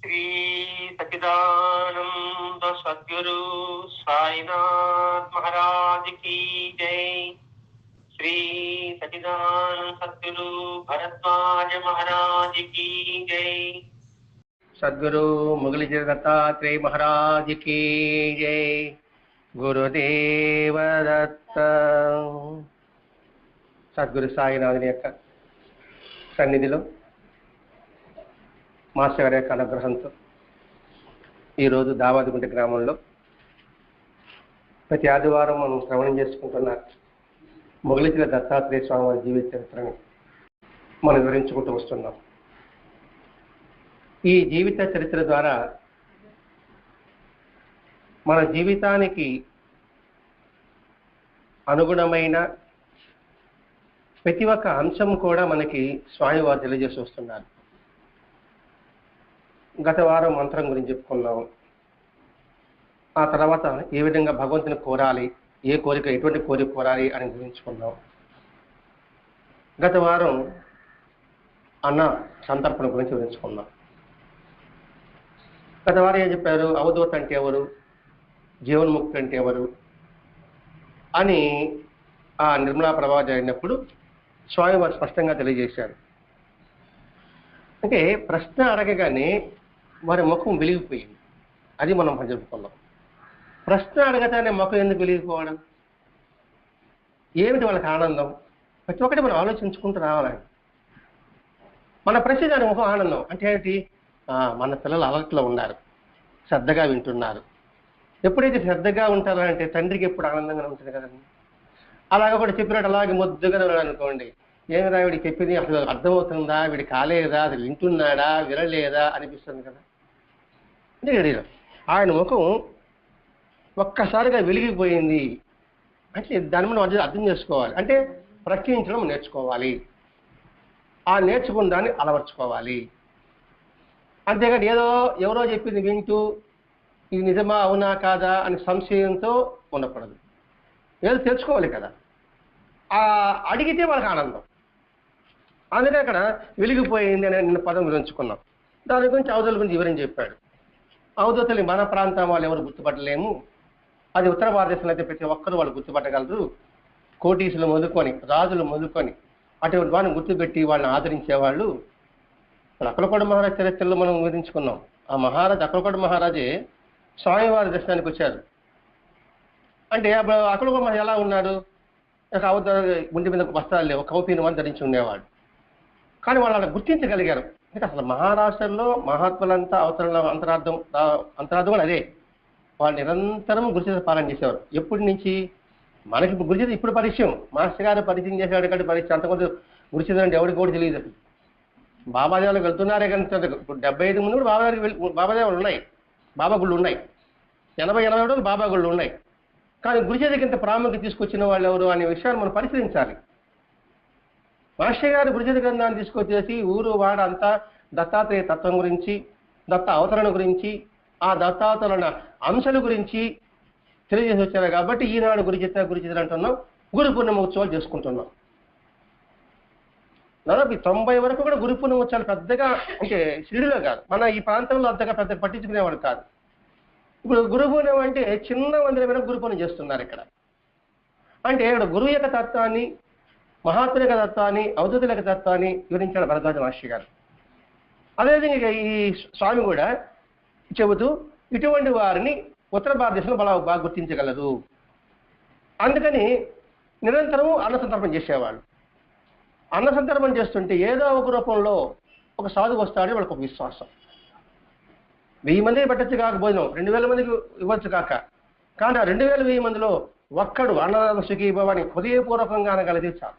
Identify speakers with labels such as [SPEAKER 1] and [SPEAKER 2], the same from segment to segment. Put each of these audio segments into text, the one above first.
[SPEAKER 1] श्री सच्चिदानंद सद्गुरु साईनाथ महाराज की जय। श्री सच्चिदानंद सद्गुरु भरद्वाज महाराज की जय। सद्गुरु मुगलिचरण दत्तात्रेय महाराज की जय। गुरुदेव दत्त। సద్గురు సాయినాథుని యొక్క సన్నిధిలో మాస్టర్ గారి యొక్క అనుగ్రహంతో ఈరోజు దావాదిగుంట గ్రామంలో ప్రతి ఆదివారం మనం శ్రవణం చేసుకుంటున్న మొగలిచల దత్తాత్రేయ స్వామి వారి జీవిత చరిత్రని మనం వివరించుకుంటూ వస్తున్నాం. ఈ జీవిత చరిత్ర ద్వారా మన జీవితానికి అనుగుణమైన ప్రతి ఒక్క అంశం కూడా మనకి స్వామివారు తెలియజేసి వస్తున్నారు. గత వారం మంత్రం గురించి చెప్పుకున్నాం. ఆ తర్వాత ఏ విధంగా భగవంతుని కోరాలి, ఏ కోరిక ఎటువంటి కోరిక కోరాలి అని గురించుకున్నాం. గత వారం అన్న సంతర్పణ గురించి వివరించుకున్నాం. గత వారం ఏం చెప్పారు, అవధూత అంటే ఎవరు, జీవన్ముక్తి అంటే ఎవరు అని ఆ నిర్మలా ప్రభావం జరిగినప్పుడు స్వామివారు స్పష్టంగా తెలియజేశారు. అంటే ప్రశ్న అడగగానే వారి ముఖం వెలిగిపోయింది. అది మనం చెప్పుకున్నాం. ప్రశ్న అడగగానే ముఖం ఎందుకు వెలిగిపోవడం, ఏమిటి వాళ్ళకి ఆనందం, ప్రతి ఒక్కటి మనం ఆలోచించుకుంటూ రావాలని. మన ప్రశ్న దాని ముఖం ఆనందం అంటే ఏంటి, మన పిల్లలు అలర్ట్లో ఉన్నారు, శ్రద్ధగా వింటున్నారు. ఎప్పుడైతే శ్రద్ధగా ఉంటారో అంటే తండ్రికి ఎప్పుడు ఆనందంగా ఉంటుంది కదండి. అలాగ కూడా చెప్పినట్టు అలాగే ముద్దుగా ఉన్నాడు అనుకోండి, ఏమిరా వీడికి చెప్పింది అసలు అర్థమవుతుందా, వీడి కాలేదా, అది వింటున్నాడా వినలేదా అనిపిస్తుంది కదా. అంటే ఆయన ముఖం ఒక్కసారిగా వెలిగిపోయింది అంటే దాన్ని మనం అర్థం చేసుకోవాలి. అంటే ప్రశ్నించడం నేర్చుకోవాలి, ఆ నేర్చుకున్న దాన్ని అలవర్చుకోవాలి. అంతేగాని ఏదో ఎవరో చెప్పింది వింటూ ఇది నిజమా అవునా కాదా అని సంశయంతో ఉండకూడదు. ఏదో తెలుసుకోవాలి కదా, అడిగితే వాళ్ళకి ఆనందం. అందుకే అక్కడ వెలిగిపోయింది అనే నిన్న పదం వివరించుకున్నాం. దాని గురించి అవధూతల గురించి వివరించి చెప్పాడు. అవధూతలు మన ప్రాంతం వాళ్ళు ఎవరు గుర్తుపట్టలేము, అది ఉత్తర భారతదేశంలో అయితే ప్రతి ఒక్కరు వాళ్ళు గుర్తుపట్టగలరు. కోటీసులు మొదలుకొని రాజులు మొదలుకొని అటువంటి వాళ్ళని గుర్తుపెట్టి వాళ్ళని ఆదరించేవాళ్ళు. అక్కలకోట మహారాజ్ చరిత్రలో మనం వివరించుకున్నాం. ఆ మహారాజు అక్కలకోట మహారాజే స్వామివారి దర్శనానికి వచ్చారు. అంటే అప్పుడు అక్కలకోట మహారాజు ఎలా ఉన్నాడు, గుండె మీద వస్త్రాలు లేవు, కౌపీని అని ధరించి ఉండేవాడు. కానీ వాళ్ళు అలా గుర్తించగలిగారు. అంటే అసలు మహారాష్ట్రలో మహాత్ములంతా అంతరార్థం కూడా అదే. వాళ్ళు నిరంతరం గురుచేత పాలన చేసేవారు. ఎప్పటి నుంచి మనకి గురుచేత ఇప్పుడు పరిచయం, మాస్టర్ గారు పరిచయం చేసేవాడు కంటే పరిచయం. అంతకుముందు గురుచేత అంటే ఎవరికి కూడా తెలియదు. బాబాదేవులకు వెళ్తున్నారే కానీ ఇప్పుడు 75 ముందు కూడా బాబాదేవులు ఉన్నాయి, బాబా గుళ్ళు ఉన్నాయి. 80 బాబా గుళ్ళు ఉన్నాయి. కానీ గురుచేతకి ఇంత ప్రాముఖ్యత తీసుకొచ్చిన వాళ్ళు ఎవరు అనే విషయాన్ని మనం పరిశీలించాలి. మాస్టర్ గారు గురుచేత గ్రంథాన్ని తీసుకొచ్చేసి ఊరు వాడ అంతా దత్తాత్రేయ తత్వం గురించి, దత్త అవతరణ గురించి, ఆ దత్తావతరణ అంశాల గురించి తెలియజేసి వచ్చారు. కాబట్టి ఈనాడు గురుచేత అంటున్నాం, గురు పూర్ణిమ ఉత్సవాలు చేసుకుంటున్నాం. దాదాపు 90 వరకు కూడా గురు పూర్ణిమ ఉత్సవాలు పెద్దగా అంటే షిరిడిలో కాదు, మన ఈ ప్రాంతంలో అంతగా పెద్దగా పట్టించుకునేవాడు కాదు. ఇప్పుడు గురు పూర్ణిమ అంటే చిన్న మందిరమైన గురు పూర్ణిమ చేస్తున్నారు ఇక్కడ. అంటే ఇక్కడ గురువు యొక్క తత్వాన్ని, మహాత్ముల యొక్క తత్వాన్ని, అవధూతుల యొక్క తత్వాన్ని వివరించాడు భరద్వాజ మహర్షి గారు. అదేవిధంగా ఈ స్వామి కూడా చెబుతూ ఇటువంటి వారిని ఉత్తర భారతదేశంలో బాగా గుర్తించగలరు. అందుకని నిరంతరం అన్న సంతర్పణ చేసేవాళ్ళు. అన్న సంతర్పణ చేస్తుంటే ఏదో ఒక రూపంలో ఒక సాధువు వస్తాడని వాళ్ళకి ఒక విశ్వాసం. 1000 మందికి పెట్టచ్చు కాక భోజనం, 2000 మందికి ఇవ్వచ్చు కాక, కానీ ఆ 2000 మందిలో ఒక్కడు అన్నదాన సుఖీభవాన్ని హృదయపూర్వకంగా అనగలిగితే చాలు.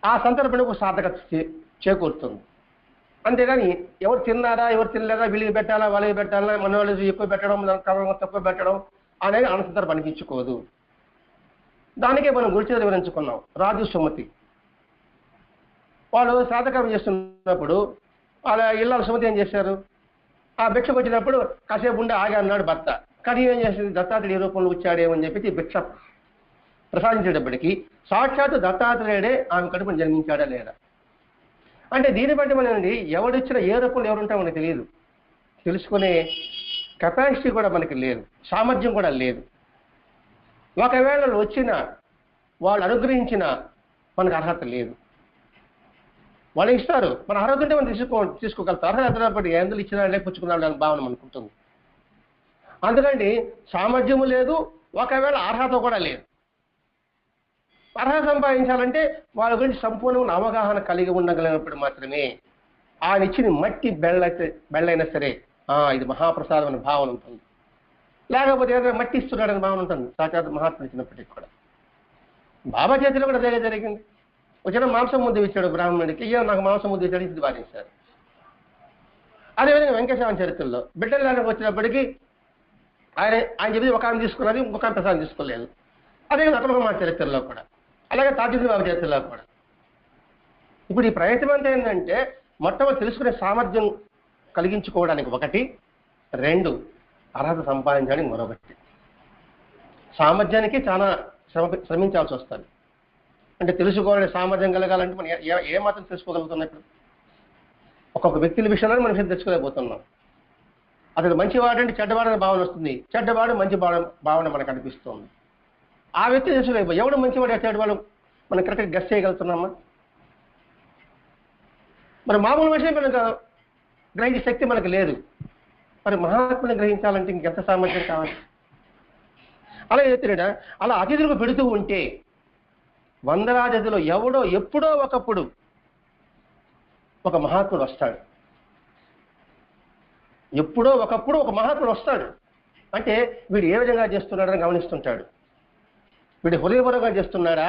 [SPEAKER 1] ఆ సంతర్పణకు సార్థకత చేకూరుతుంది. అంతేగాని ఎవరు తిన్నారా ఎవరు తినలేదా, వీళ్ళకి పెట్టాలా వాళ్ళకి పెట్టాలా, మన వాళ్ళు ఎక్కువ పెట్టడం తక్కువ పెట్టడం అనేది అన్న సంతర్పణ అనిపించుకోదు. దానికే మనం గురుచేత వివరించుకున్నాం. రాజు సుమతి వాళ్ళు శ్రాద్ధకర్మ చేస్తున్నప్పుడు వాళ్ళ ఇళ్ళ సుమతి ఏం చేశారు, ఆ భిక్షకు వచ్చినప్పుడు కాసేపు ఉండి ఆగి అన్నాడు భర్త. కానీ ఏం చేసింది, దత్తాత్రేయ రూపంలో వచ్చాడేమని చెప్పి భిక్ష ప్రసాదించేటప్పటికీ సాక్షాత్తు దత్తాత్రేయుడే ఆమె కడుపుని జన్మించాడా లేదా. అంటే దీన్ని బట్టి మనకి ఎవడిచ్చిన ఏ రూపంలో ఎవరుంటామో మనకు తెలియదు, తెలుసుకునే కెపాసిటీ కూడా మనకి లేదు, సామర్థ్యం కూడా లేదు. ఒకవేళ వచ్చిన వాళ్ళు అనుగ్రహించిన మనకు అర్హత లేదు. వాళ్ళు ఇస్తారు, మన అర్హత ఉంటే మనం తీసుకోగలుగుతాం. అర్హత బట్టి ఎందులో ఇచ్చినా లేపుచ్చుకున్నాడు అని భావన మనకు ఉంటుంది. అందుకండి సామర్థ్యము లేదు, ఒకవేళ అర్హత కూడా లేదు. అర్హత సంపాదించాలంటే వాళ్ళ గురించి సంపూర్ణమైన అవగాహన కలిగి ఉండగలిగినప్పుడు మాత్రమే ఆయన ఇచ్చిన మట్టి బెళ్ళైనా సరే ఇది మహాప్రసాదం అనే భావన ఉంటుంది. లేకపోతే ఏదైనా మట్టి ఇస్తున్నాడని భావన ఉంటుంది. సాక్షాత్ మహాత్ముడు ఇచ్చినప్పటికీ కూడా బాబా చేతిలో కూడా అదే జరిగింది. వచ్చిన మాంసం ముద్ద ఇచ్చాడు బ్రాహ్మణుడికి, అయ్యో నాకు మాంసం ముద్ద ఇచ్చాడు, ఇది బాధించారు. అదేవిధంగా వెంకటేశ్వర చరిత్రలో బిడ్డలకు వచ్చినప్పటికీ ఆయన చెప్పి ఒక ఆమె తీసుకున్నది, ఇంకొక ఆమె ప్రసాదం తీసుకోలేదు. అదేవిధంగా అక్రమ చరిత్రలో కూడా, అలాగే తాజీ బాబు చరిత్రలో కూడా. ఇప్పుడు ఈ ప్రయత్నం అంతా ఏంటంటే మొట్టమొదటి తెలుసుకునే సామర్థ్యం కలిగించుకోవడానికి ఒకటి, రెండు అర్హత సంపాదించడానికి మరొకటి. సామర్థ్యానికి చాలా శ్రమించాల్సి వస్తుంది. అంటే తెలుసుకోవాలనే సామర్థ్యం కలగాలంటే మనం ఏ మాత్రం తెలుసుకోగలుగుతున్నాం? ఇప్పుడు ఒక్కొక్క వ్యక్తుల విషయంలో మనం తెచ్చుకోలేకపోతున్నాం. అతడు మంచివాడంటే చెడ్డవాడని భావన వస్తుంది, చెడ్డవాడు మంచి భావన మనకు అనిపిస్తుంది. ఆ వ్యక్తి తెలుసుకోలేకపోయి ఎవడు మంచివాడు చెడ్డవాడు మనం కరెక్ట్గా గెస్ చేయగలుగుతున్నామా? మరి మామూలు విషయం మనకు గ్రహించే శక్తి మనకు లేదు. మరి మహాత్ముని గ్రహించాలంటే ఇంకెంత సామర్థ్యం కావాలి? అలా చెప్తున్నాడా, అలా అతిథులకు పెడుతూ ఉంటే వందలాది అతిథులు ఎవడో ఎప్పుడో ఒకప్పుడు ఒక మహాత్ముడు వస్తాడు. ఎప్పుడో ఒకప్పుడు ఒక మహాత్ముడు వస్తాడు. అంటే వీడు ఏ విధంగా చేస్తున్నాడని గమనిస్తుంటాడు. వీడు హృదయపూర్వకంగా చేస్తున్నాడా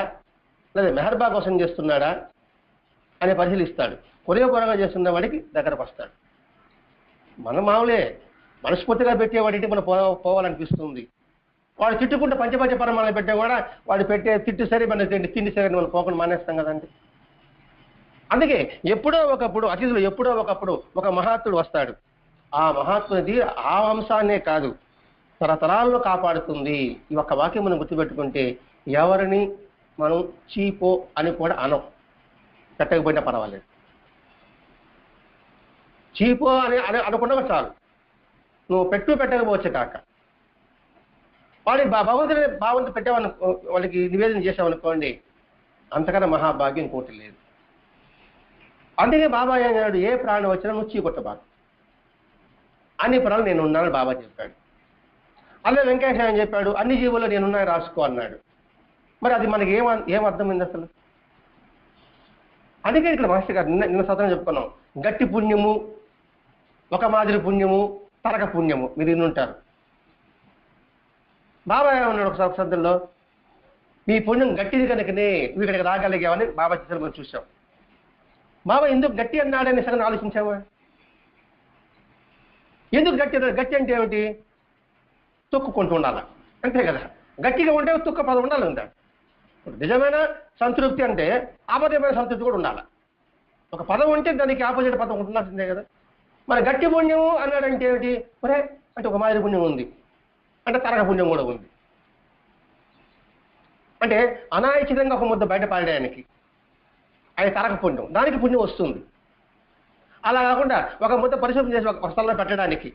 [SPEAKER 1] లేదా మెహర్బా కోసం చేస్తున్నాడా అని పరిశీలిస్తాడు. హృదయపూర్వకంగా చేస్తున్న వాడికి దగ్గరకు వస్తాడు. మన మామూలే మనస్ఫూర్తిగా పెట్టేవాడికి మనం పోవాలనిపిస్తుంది. వాడు తిట్టుకుంటే పంచపంచ పరమాలను పెట్టా కూడా వాడు పెట్టే తిట్టు సరే మన తిండి సరే మనం పోకుండా మానేస్తాం కదండి. అందుకే ఎప్పుడో ఒకప్పుడు అతిథులు ఎప్పుడో ఒకప్పుడు ఒక మహాత్ముడు వస్తాడు. ఆ మహాత్ముడిది ఆ వంశాన్నే కాదు తరతరాల్లో కాపాడుతుంది. ఈ ఒక్క వాక్యం మనం గుర్తుపెట్టుకుంటే ఎవరిని మనం చీపో అని కూడా అనం, పెట్టకపోయినా పర్వాలేదు. చీపో అని అనుకున్నా చాలు, నువ్వు పెట్టకపోవచ్చు కాక వాడికి భగవంతుని పెట్టామను వాళ్ళకి నివేదన చేసామనుకోండి, అంతకన్నా మహాభాగ్యం ఇంకోటి లేదు. అందుకే బాబా అన్నాడు, ఏ ప్రాణం వచ్చినా నువ్వు చీకొట్టబాకు, అన్ని ప్రాణాలు నేను ఉన్నానని బాబా చెప్పాడు. అలా వెంకటేశ్వర అని చెప్పాడు, అన్ని జీవుల్లో నేనున్నాను రాసుకో అన్నాడు. మరి అది మనకి ఏం అర్థమైంది అసలు? అందుకే ఇక్కడ మాస్టర్ గారు నిన్న సత్రం చెప్పుకున్నాం, గట్టి పుణ్యము, ఒక మాదిరి పుణ్యము, తరగ పుణ్యము మీరు వినుంటారు. బాబా ఏమన్నాడు ఒకసారి సందర్భంలో, మీ పుణ్యం గట్టిది కనుకనే నువ్వు ఇక్కడికి రాగలిగామని బాబా చేసిన మనం చూసాం. బాబా ఎందుకు గట్టి అన్నాడని సగం ఆలోచించావా? ఎందుకు గట్టి అన్నాడు? గట్టి అంటే ఏమిటి? తొక్కుకుంటూ ఉండాల, అంతే కదా. గట్టిగా ఉంటే తుక్క పదం ఉండాలి ఉంటాడు. నిజమైన సంతృప్తి అంటే ఆపదమైన సంతృప్తి కూడా ఉండాలి. ఒక పదం ఉంటే దానికి ఆపోజిట్ పదం ఉండాల్సిందే కదా. మరి గట్టి పుణ్యము అన్నాడంటే ఏమిటి? ఒరే అంటే ఒక మాదిరి పుణ్యం ఉంది అంటే తరగ పుణ్యం కూడా ఉంది. అంటే అనాయాచితంగా ఒక ముద్ద బయట పాడడానికి అది తరగ పుణ్యం, దానికి పుణ్యం వస్తుంది. అలా కాకుండా ఒక ముద్ద పరిశుభ్రం చేసి ఒక స్థలంలో పెట్టడానికి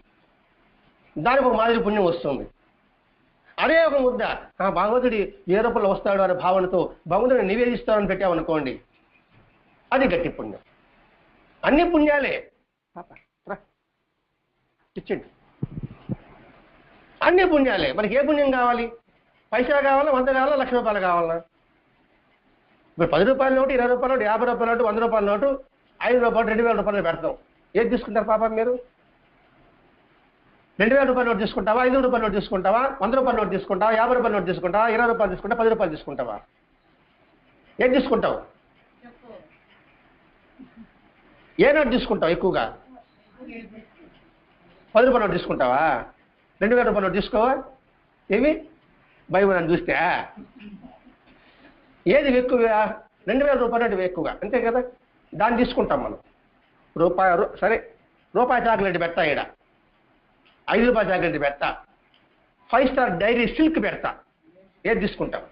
[SPEAKER 1] దానికి ఒక మాదిరి పుణ్యం వస్తుంది. అదే ఒక ముద్ద భగవంతుడి ఏ రూపంలో వస్తాడు అనే భావనతో భగవంతుడిని నివేదిస్తాడని పెట్టామనుకోండి, అది గట్టి పుణ్యం. అన్ని పుణ్యాలే ఇచ్చండి, అన్ని పుణ్యాలే. మనకి ఏ పుణ్యం కావాలి? పైసా కావాలా, 100 కావాలా, 1,00,000 రూపాయలు కావాలా? ఇప్పుడు 10 రూపాయల నోటు, 20 రూపాయల నోటు, 50 రూపాయల నోటు, 100 రూపాయల నోటు, 5 రూపాయలు, 2,000 రూపాయలు పెడతాం. ఏది తీసుకుంటారు పాపం మీరు? 2,000 రూపాయల నోటు తీసుకుంటావా, 500 రూపాయల నోటు తీసుకుంటావా, 100 రూపాయల నోటు తీసుకుంటావా, 50 రూపాయల నోటు తీసుకుంటావా, 20 రూపాయలు తీసుకుంటావా, 10 రూపాయలు తీసుకుంటావా? ఏది తీసుకుంటావు? ఏ నోటు తీసుకుంటావు ఎక్కువగా? 10 రూపాయల నోటు తీసుకుంటావా? 2,000 రూపాయల నోటు తీసుకోవా? ఏమి బైబిల్ అని చూస్తే ఏది ఎక్కువగా? 2,000 రూపాయల నోటు ఎక్కువగా, అంతే కదా. దాన్ని తీసుకుంటాం మనం. సరే రూపాయి చాక్లెట్ పెడతా, ఈడ 5 రూపాయల చాక్లెట్ పెడతా, 5 స్టార్ డైరీ సిల్క్ పెడతా, ఏది తీసుకుంటాం?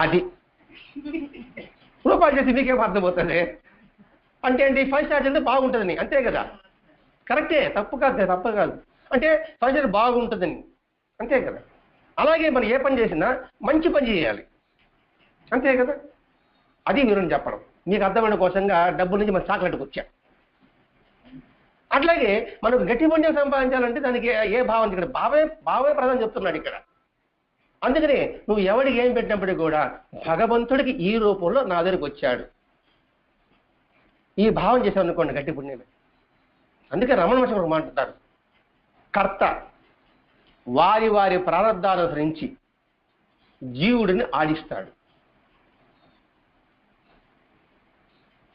[SPEAKER 1] అది రూపాయలు చేసి మీకేం అర్థమవుతుంది అంటే ఏంటి 5 స్టార్స్ అంటే బాగుంటుందని, అంతే కదా, కరెక్టే, తప్పు కాదు, తప్పు కాదు, అంటే 5 స్టార్ బాగుంటుందని, అంతే కదా. అలాగే మనం ఏ పని చేసినా మంచి పని చేయాలి, అంతే కదా. అది మీరు చెప్పడం మీకు అర్థమైన కోసంగా డబ్బు నుంచి మన చాక్లెట్కి వచ్చాం. అట్లాగే మనకు గట్టి పుణ్యం సంపాదించాలంటే దానికి ఏ భావం, ఇక్కడ భావమే ప్రధానం చెప్తున్నాడు ఇక్కడ. అందుకని నువ్వు ఎవడికి ఏం పెట్టినప్పటికీ కూడా భగవంతుడికి ఈ రూపంలో నా దగ్గరికి వచ్చాడు, ఈ భావం చేసావు అనుకోండి గట్టి పుణ్యమే. అందుకే రమణ మహర్షి ఒక మాట అంటారు, కర్త వారి వారి ప్రారంధాన్ని అనుసరించి జీవుడిని ఆడిస్తాడు,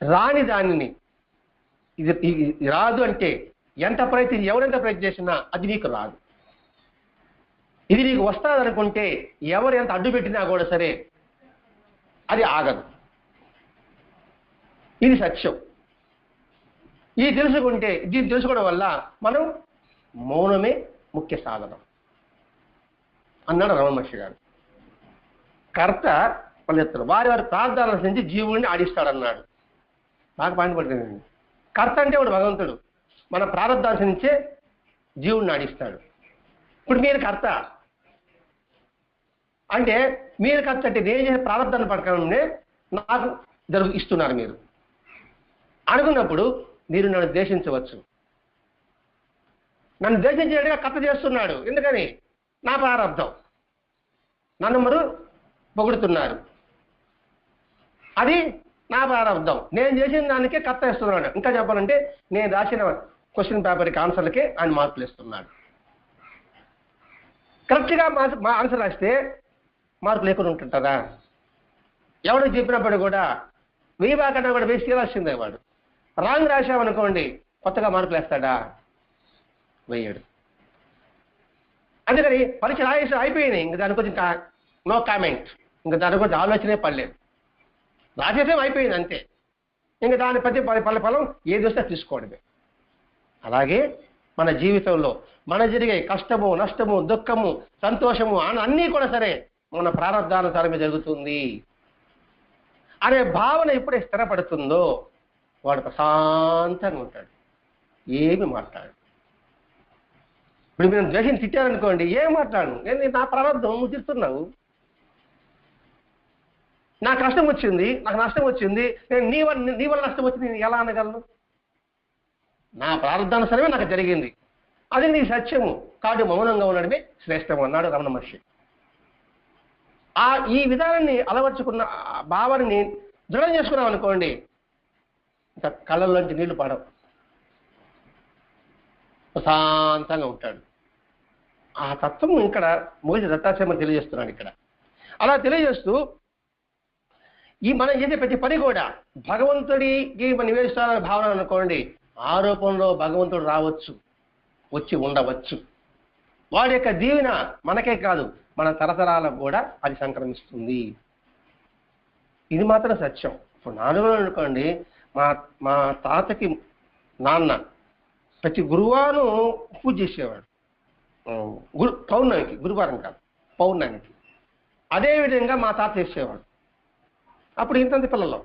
[SPEAKER 1] రాని దానిని ఇది రాదు అంటే ఎంత ప్రయత్నం ఎవరెంత ప్రయత్నం చేసినా అది నీకు రాదు. ఇది నీకు వస్తాదనుకుంటే ఎవరు ఎంత అడ్డు పెట్టినా కూడా సరే అది ఆగదు. ఇది సత్యం. ఇది తెలుసుకుంటే, దీన్ని తెలుసుకోవడం వల్ల మనం మౌనమే ముఖ్య సాధనం అన్నాడు రమణ మహర్షి గారు. కర్త వాళ్ళిద్దరు వారి వారి ప్రార్థనల నుంచి జీవుడిని ఆడిస్తాడన్నాడు. నాకు పాయింట్ పడుతుంది. కర్త అంటే వాడు భగవంతుడు, మన ప్రారంధాల నుంచే జీవుడిని ఆడిస్తాడు. ఇప్పుడు మీరు కర్త అంటే, మీరు కర్త అంటే నేను చేసే ప్రారంధాన్ని పడకనే నాకు ఇస్తున్నారు మీరు అనుకున్నప్పుడు మీరు నన్ను ద్వేషించవచ్చు. నన్ను ద్వేషించేట్టుగా కర్త చేస్తున్నాడు, ఎందుకని నా ప్రారంధం, నన్ను మరు పొగుడుతున్నారు, అది నా ప్రారంధం, నేను చేసిన దానికే కర్త ఇస్తున్నాడు. ఇంకా చెప్పాలంటే నేను రాసిన క్వశ్చన్ పేపర్కి ఆన్సర్లకే ఆయన మార్కులు ఇస్తున్నాడు. కరెక్ట్గా మా ఆన్సర్ రాస్తే మార్కులు లేకుండా ఉంటుంటారా? ఎవరికి చెప్పినప్పుడు కూడా 1000 కన్నా కూడా వేసి తీరాల్సిందే వాడు. రాంగ్ రాశామనుకోండి కొత్తగా మార్కులు వేస్తాడా? వేయడు. అందుకని పరీక్ష రాయేసి అయిపోయినాయి, ఇంకా దాని గురించి నో కామెంట్, ఇంకా దాని గురించి ఆలోచనే పడలేదు, రాసేసేం అయిపోయింది అంతే. ఇంకా దాని ప్రతి ఫలం ఏది వస్తే తీసుకోవడమే. అలాగే మన జీవితంలో మన జరిగే కష్టము, నష్టము, దుఃఖము, సంతోషము అన్నీ కూడా సరే మన ప్రారంధానుసారమే జరుగుతుంది అనే భావన ఎప్పుడే స్థిరపడుతుందో వాడు ప్రశాంతంగా ఉంటాడు, ఏమి మాట్లాడు. ఇప్పుడు మీరు ద్వేషం తిట్టారనుకోండి, ఏం మాట్లాడు, నేను నా ప్రారంధం నువ్వు తిడుతున్నావు, నాకు కష్టం వచ్చింది, నాకు నష్టం వచ్చింది, నేను నీ వల్ల నష్టం వచ్చింది నేను ఎలా అనగలను? నా ప్రారంధానుసారమే నాకు జరిగింది, అది నీ సత్యము, కాబట్టి మౌనంగా ఉండడమే శ్రేష్టము అన్నాడు రమణ మహర్షి. ఈ విధానాన్ని అలవర్చుకున్న భావాన్ని దృఢం చేసుకున్నాం అనుకోండి, ఇంకా కళ్ళల్లోంచి నీళ్లు పడవు, ప్రశాంతంగా ఉంటాడు. ఆ తత్వం ఇక్కడ మోసి దత్తాశ్రమం తెలియజేస్తున్నాడు ఇక్కడ. అలా తెలియజేస్తూ మనం చేసే ప్రతి పని కూడా భగవంతుడికి మనం నివేదిస్తారనే భావన అనుకోండి, ఆ రూపంలో భగవంతుడు రావచ్చు, వచ్చి ఉండవచ్చు. వాడి యొక్క దీవెన మనకే కాదు మన తరతరాలకు కూడా అది సంక్రమిస్తుంది. ఇది మాత్రం సత్యం. ఇప్పుడు నాలుగో అనుకోండి, మా తాతకి నాన్న ప్రతి గురువారం పూజ చేసేవాడు, పౌర్ణమికి, గురువారం కాదు పౌర్ణమికి. అదేవిధంగా మా తాత చేసేవాడు. అప్పుడు ఇంతంత పిల్లలు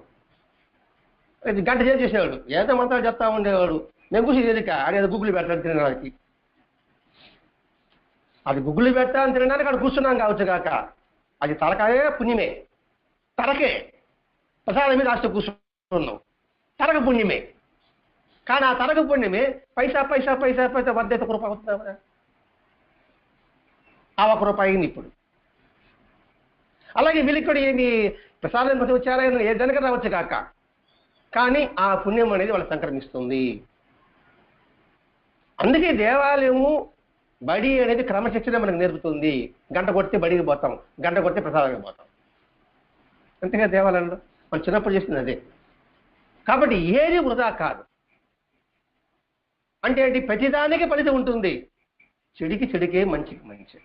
[SPEAKER 1] గంట చేసేవాడు, ఏదో మంత్రాలు చెప్తా ఉండేవాడు. నేను కూర్చొని ఎదుక అదేదో గుగ్గులు పెడతాను తినడానికి, అది గుగ్గులు పెడతాను తినడానికి అక్కడ కూర్చున్నాం కావచ్చు కాక, అది తలకాయే పుణ్యమే, తలకే ప్రసాదం మీద ఆస్తి కూర్చున్నాం, తరగ పుణ్యమే. కానీ ఆ తరగ పుణ్యమే పైసా పైసా పైసా పైసా 1 రూపాయి అవుతుందా? ఆ 1 రూపాయి అయింది ఇప్పుడు. అలాగే వీళ్ళకి కూడా ఏమి ప్రసాదం ప్రతి వచ్చారా ఏదైనా రావచ్చు కాక, కానీ ఆ పుణ్యం అనేది వాళ్ళకి సంక్రమిస్తుంది. అందుకే దేవాలయము బడి అనేది క్రమశిక్షణ మనకు నేర్పుతుంది. గంట కొడితే బడికి పోతాం, గంట కొడితే ప్రసాదానికి పోతాం, అంతేగా దేవాలయంలో మనం చిన్నప్పుడు చేస్తుంది అదే. కాబట్టి ఏది వృధా కాదు. అంటే ఏంటి? ప్రతిదానికి ఫలితం ఉంటుంది, చెడికి చెడికే, మంచికి మంచి.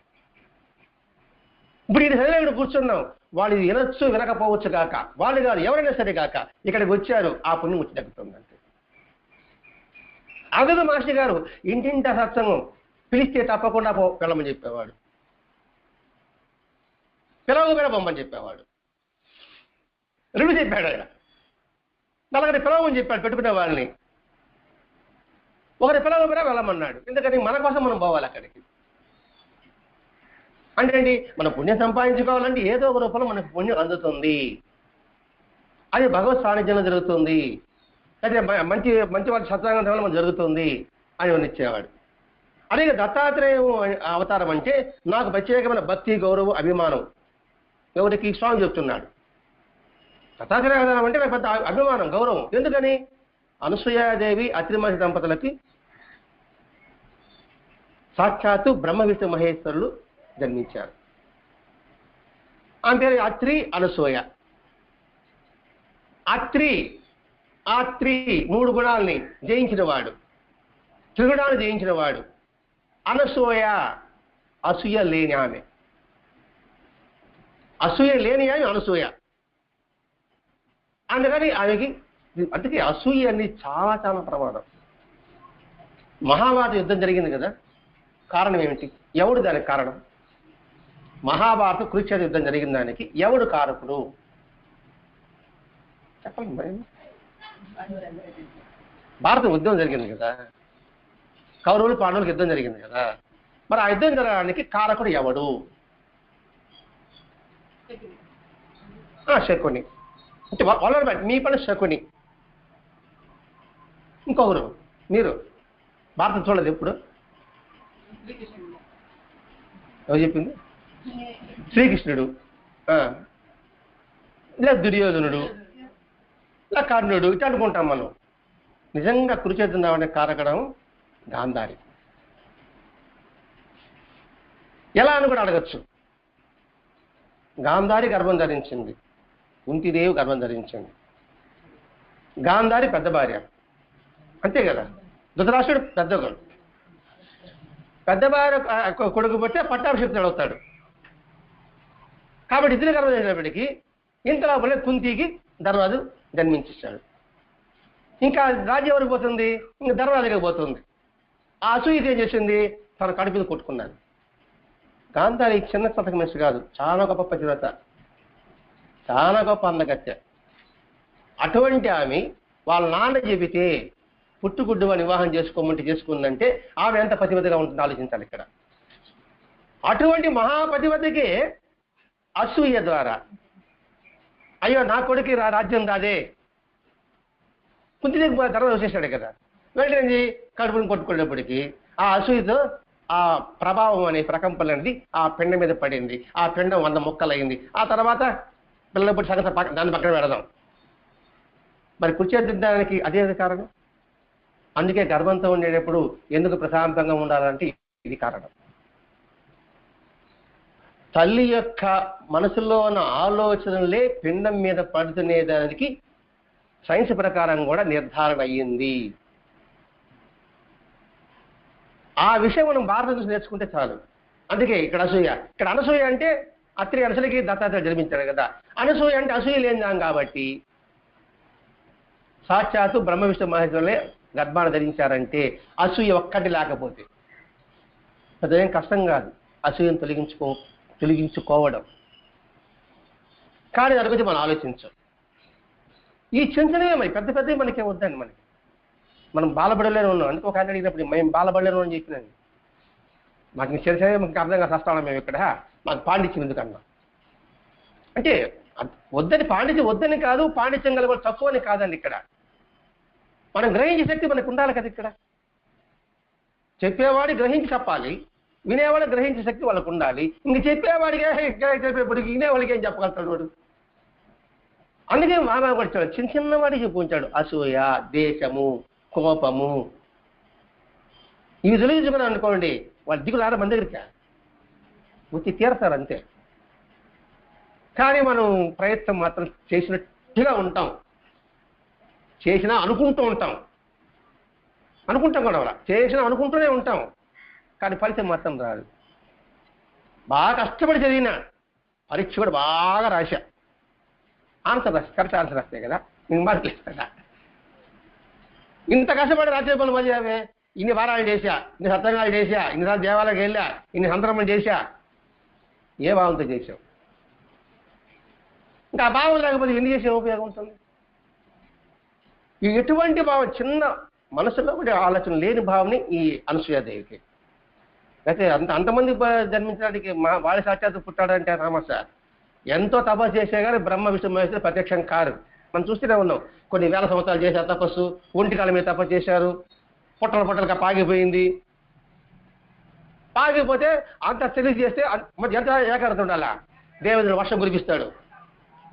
[SPEAKER 1] ఇప్పుడు ఇది సరే ఇక్కడ కూర్చున్నాం, వాళ్ళు వినొచ్చు వినకపోవచ్చు కాక, వాళ్ళు కాదు ఎవరైనా సరే కాక ఇక్కడికి వచ్చారు, ఆ పుణ్యం వచ్చి తగ్గుతుంది అంతే. అగదు మాస్టర్ గారు ఇంటింట సత్సంగం పిలిస్తే తప్పకుండా వెళ్ళమని చెప్పేవాడు. పిలవకపోయినా బొమ్మని చెప్పేవాడు. రెండు చెప్పాడు ఆయన. నలుగురి పిలవమని చెప్పాడు పెట్టుకునే వాళ్ళని, ఒకరి పిలవకపోయినా వెళ్ళమన్నాడు. ఎందుకని మన కోసం మనం పోవాలి అక్కడికి. అంటే ఏంటి, మన పుణ్యం సంపాదించుకోవాలంటే ఏదో ఒక రూపంలో మనకు పుణ్యం అందుతుంది, అది భగవత్ సాన్నిధ్యంలో జరుగుతుంది, అయితే మంచి మంచి వాళ్ళ సత్సంగం వల్ల మనకు జరుగుతుంది అని వర్ణించేవాడు. అదే దత్తాత్రేయం అవతారం అంటే నాకు ప్రత్యేకమైన భక్తి, గౌరవం, అభిమానం. ఎవరికి? స్వామి చెప్తున్నాడు. దత్తాత్రేయ అవతారం అంటే నాకు పెద్ద అభిమానం, గౌరవం. ఎందుకని? అనసూయాదేవి అత్రి మహర్షి దంపతులకి సాక్షాత్తు బ్రహ్మ విష్ణు మహేశ్వరులు జన్మించారు. ఆమె పేరు అత్రి, అనసూయ. అత్రి 3 గుణాలని జయించిన వాడు, త్రిగుణాలు జయించిన వాడు. అనసూయ అసూయ లేని ఆమె, అసూయ లేని ఆమె అనసూయ. అందుకని ఆమెకి, అందుకే అసూయ అనేది చాలా చాలా ప్రమాదం. మహాభారత యుద్ధం జరిగింది కదా, కారణం ఏమిటి? ఎవడు దానికి కారణం? మహాభారత కురుక్షేత్ర యుద్ధం జరిగిన దానికి ఎవడు కారకుడు చెప్పండి. మరి భారత యుద్ధం జరిగింది కదా, కౌరవులు పాండవులకు యుద్ధం జరిగింది కదా, మరి ఆ యుద్ధం జరగడానికి కారకుడు ఎవడు? శకుని. అంటే వాళ్ళ మీ పని శకుని. ఇంకొకరు, మీరు భారతం చూడలేదు ఎప్పుడు? ఎవరు చెప్పింది? శ్రీకృష్ణుడు, ఇలా దుర్యోధనుడు, ఇలా కర్ణుడు, ఇట్లా అనుకుంటాం మనం. నిజంగా కురుక్షేత్రం రావడానికి కారకడం గాంధారి. ఎలా అని కూడా అడగచ్చు. గాంధారి గర్భం ధరించింది, కుంతీదేవి గర్భం ధరించింది. గాంధారి పెద్ద భార్య, అంతే కదా. ధృతరాష్ట్రుడు పెద్ద కొడుకు. పెద్ద భార్య కొడుకు పోతే పట్టాభిషిక్తుడు అవుతాడు. కాబట్టి ఇద్దరు గర్భం చేసినప్పటికీ ఇంతలో కుంతికి ధర్మరాజు జన్మించేశాడు. ఇంకా రాజ్యం ఎవరికి పోతుంది? ఇంకా ధర్మరాజుగా పోతుంది. ఆ అసూయ ఏం చేసింది? తన కడుపుని కొట్టుకున్నాడు. గాంధారి చిన్న సతక మనిషి కాదు, చాలా గొప్ప పతివ్రత, చాలా గొప్ప అందగత్తె. అటువంటి ఆమె వాళ్ళ నాన్న చెబితే పుట్టుగుడ్డు వాడిని వివాహం చేసుకోమంటే చేసుకుందంటే ఆమె ఎంత పతివ్రతగా ఉంటుందో ఆలోచించాలి ఇక్కడ. అటువంటి మహాపతివ్రతకి అసూయ ద్వారా, అయ్యో నా కొడుకు రాజ్యం రాదే, కుంతిదేవి తర్వాత వచ్చేసాడు కదా, వెంటనే కడుపుని కొట్టుకునేప్పటికీ ఆ అసూయతో ఆ ప్రభావం అనే ప్రకంపన అనేది ఆ పిండం మీద పడింది. ఆ పిండం 100 ముక్కలైంది. ఆ తర్వాత పిల్లలప్పుడు సగం దాన్ని పక్కన పెడదాం. మరి కుర్చేద్దానికి అదే కారణం. అందుకే గర్భంతో ఉండేటప్పుడు ఎందుకు ప్రశాంతంగా ఉండాలంటే ఇది కారణం. తల్లి యొక్క మనసులో ఉన్న ఆలోచనలే పిండం మీద పడుతునేదానికి సైన్స్ ప్రకారం కూడా నిర్ధారణ అయ్యింది. ఆ విషయం మనం భారతదేశం నేర్చుకుంటే చాలు. అందుకే ఇక్కడ అసూయ, ఇక్కడ అనసూయ అంటే అత్రి అనసూయకి దత్తాత్రేయుడు జన్మించాడు కదా. అనసూయ అంటే అసూయ లేనిదాం కాబట్టి సాక్షాత్తు బ్రహ్మ విష్ణు మహేశ్వరులే గర్భాన్ని ధరించారంటే అసూయ ఒక్కటి లేకపోతే అదేం కష్టం కాదు అసూయను తొలగించుకోవడం. కానీ దాని గురించి మనం ఆలోచించాం. ఈ చిన్ననే మరి పెద్ద పెద్దవి మనకే వద్దండి. మనం బాలబడిలోనే ఉన్నాం. అందుకే ఒక ఆయన అడిగినప్పుడు మేము బాలబడిలోనే అని చెప్పినాను. మాకు చిన్న మాకు అర్థం కాదు వస్తాం మేము ఇక్కడ, మాకు పాండిత్యం ఎందుకన్నా అంటే వద్దని, పాండిత్యం వద్దని కాదు, పాండిత్యం గల కూడా తక్కువని కాదండి. ఇక్కడ మనం గ్రహించే శక్తి మనకు ఉండాలి కదా. ఇక్కడ చెప్పేవాడు గ్రహించి చెప్పాలి, వినేవాడు గ్రహించే శక్తి వాళ్ళకు ఉండాలి. ఇంక చెప్పేవాడికి చెప్పేప్పటికి వినేవాడికి ఏం చెప్పగలుగుతాడు వాడు. అందుకే మానవుడు చిన్న చిన్నవాడికి చెప్పుకుంటాడు అసూయ, దేశము, కోపము. ఇవి తొలగించుకున్నాం అనుకోండి, వాళ్ళు దిగులారా మన దగ్గరికి వచ్చి తీరతారు అంతే. కానీ మనం ప్రయత్నం మాత్రం చేసినట్టుగా ఉంటాం, చేసినా అనుకుంటూ ఉంటాం కూడా, చేసినా అనుకుంటూనే ఉంటాం, కానీ ఫలితం మాత్రం రాదు. బాగా కష్టపడి చదివినా పరీక్ష కూడా బాగా రాశా, ఆన్సర్ రాసి కరెక్ట్ ఆన్సర్ రాస్తాయి కదా, ఇంక మార్కులు ఇస్తాడా. ఇంత కష్టపడి రాసే పనులు మళ్ళీ అవే. ఇన్ని వారాలు చేశా, ఇన్ని సత్సంగాలు చేశా, ఇన్నిసార్లు దేవాలయానికి వెళ్ళా, ఇన్ని సందర్భం చేశా, ఏ భావంతో చేసావు? ఇంకా ఆ భావం లేకపోతే ఎన్ని చేసే ఉపయోగం ఉంటుంది? ఈ ఎటువంటి భావం, చిన్న మనసులో కూడా ఆలోచన లేని భావని ఈ అనసూయాదేవికి. అయితే అంతమంది జన్మించడానికి వాడి సాక్షాత్తు పుట్టాడంటే రామ సార్ ఎంతో తపస్సు చేసే కానీ బ్రహ్మ విష్ణు మహేశ్వరుడు ప్రత్యక్షం కారు. మనం చూస్తూనే ఉన్నాం. కొన్ని వేల సంవత్సరాలు చేశారు తపస్సు, ఒంటికాల మీద తపస్సు చేశారు, పొట్టలుగా పాగిపోయింది. పాగిపోతే అంత తెలిసి చేస్తే మరి ఎంత ఏకాగ్రత ఉండాలా? దేవేంద్రుడు వర్షం కురిపిస్తాడు,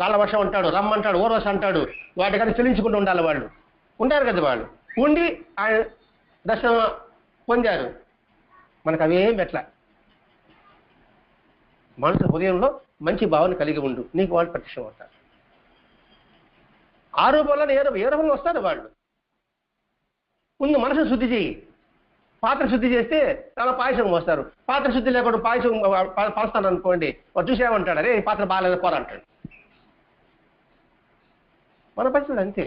[SPEAKER 1] నల్ల వర్షం అంటాడు, రమ్మంటాడు, ఓర్వశ అంటాడు, వాటికన్నా చెల్లించుకుంటూ ఉండాలి. వాళ్ళు ఉంటారు కదా, వాళ్ళు ఉండి ఆయన దర్శనం పొందారు. మనకు అవేం ఎట్లా? మనసు హృదయంలో మంచి భావన కలిగి ఉండు, నీకు వాళ్ళు ప్రత్యక్షం అవుతారు. ఆ రూపంలో ఏ రూపంలో వస్తారు వాళ్ళు? ముందు మనసు శుద్ధి చేయి. పాత్ర శుద్ధి చేస్తే చాలా పాయసం వస్తారు. పాత్ర శుద్ధి లేకుండా పాయసం పలుస్తాను అనుకోండి, వాడు చూసేమంటాడు, అరే ఈ పాత్ర బాగాలేదు పోరంటాడు. మన పరిస్థితి అంతే.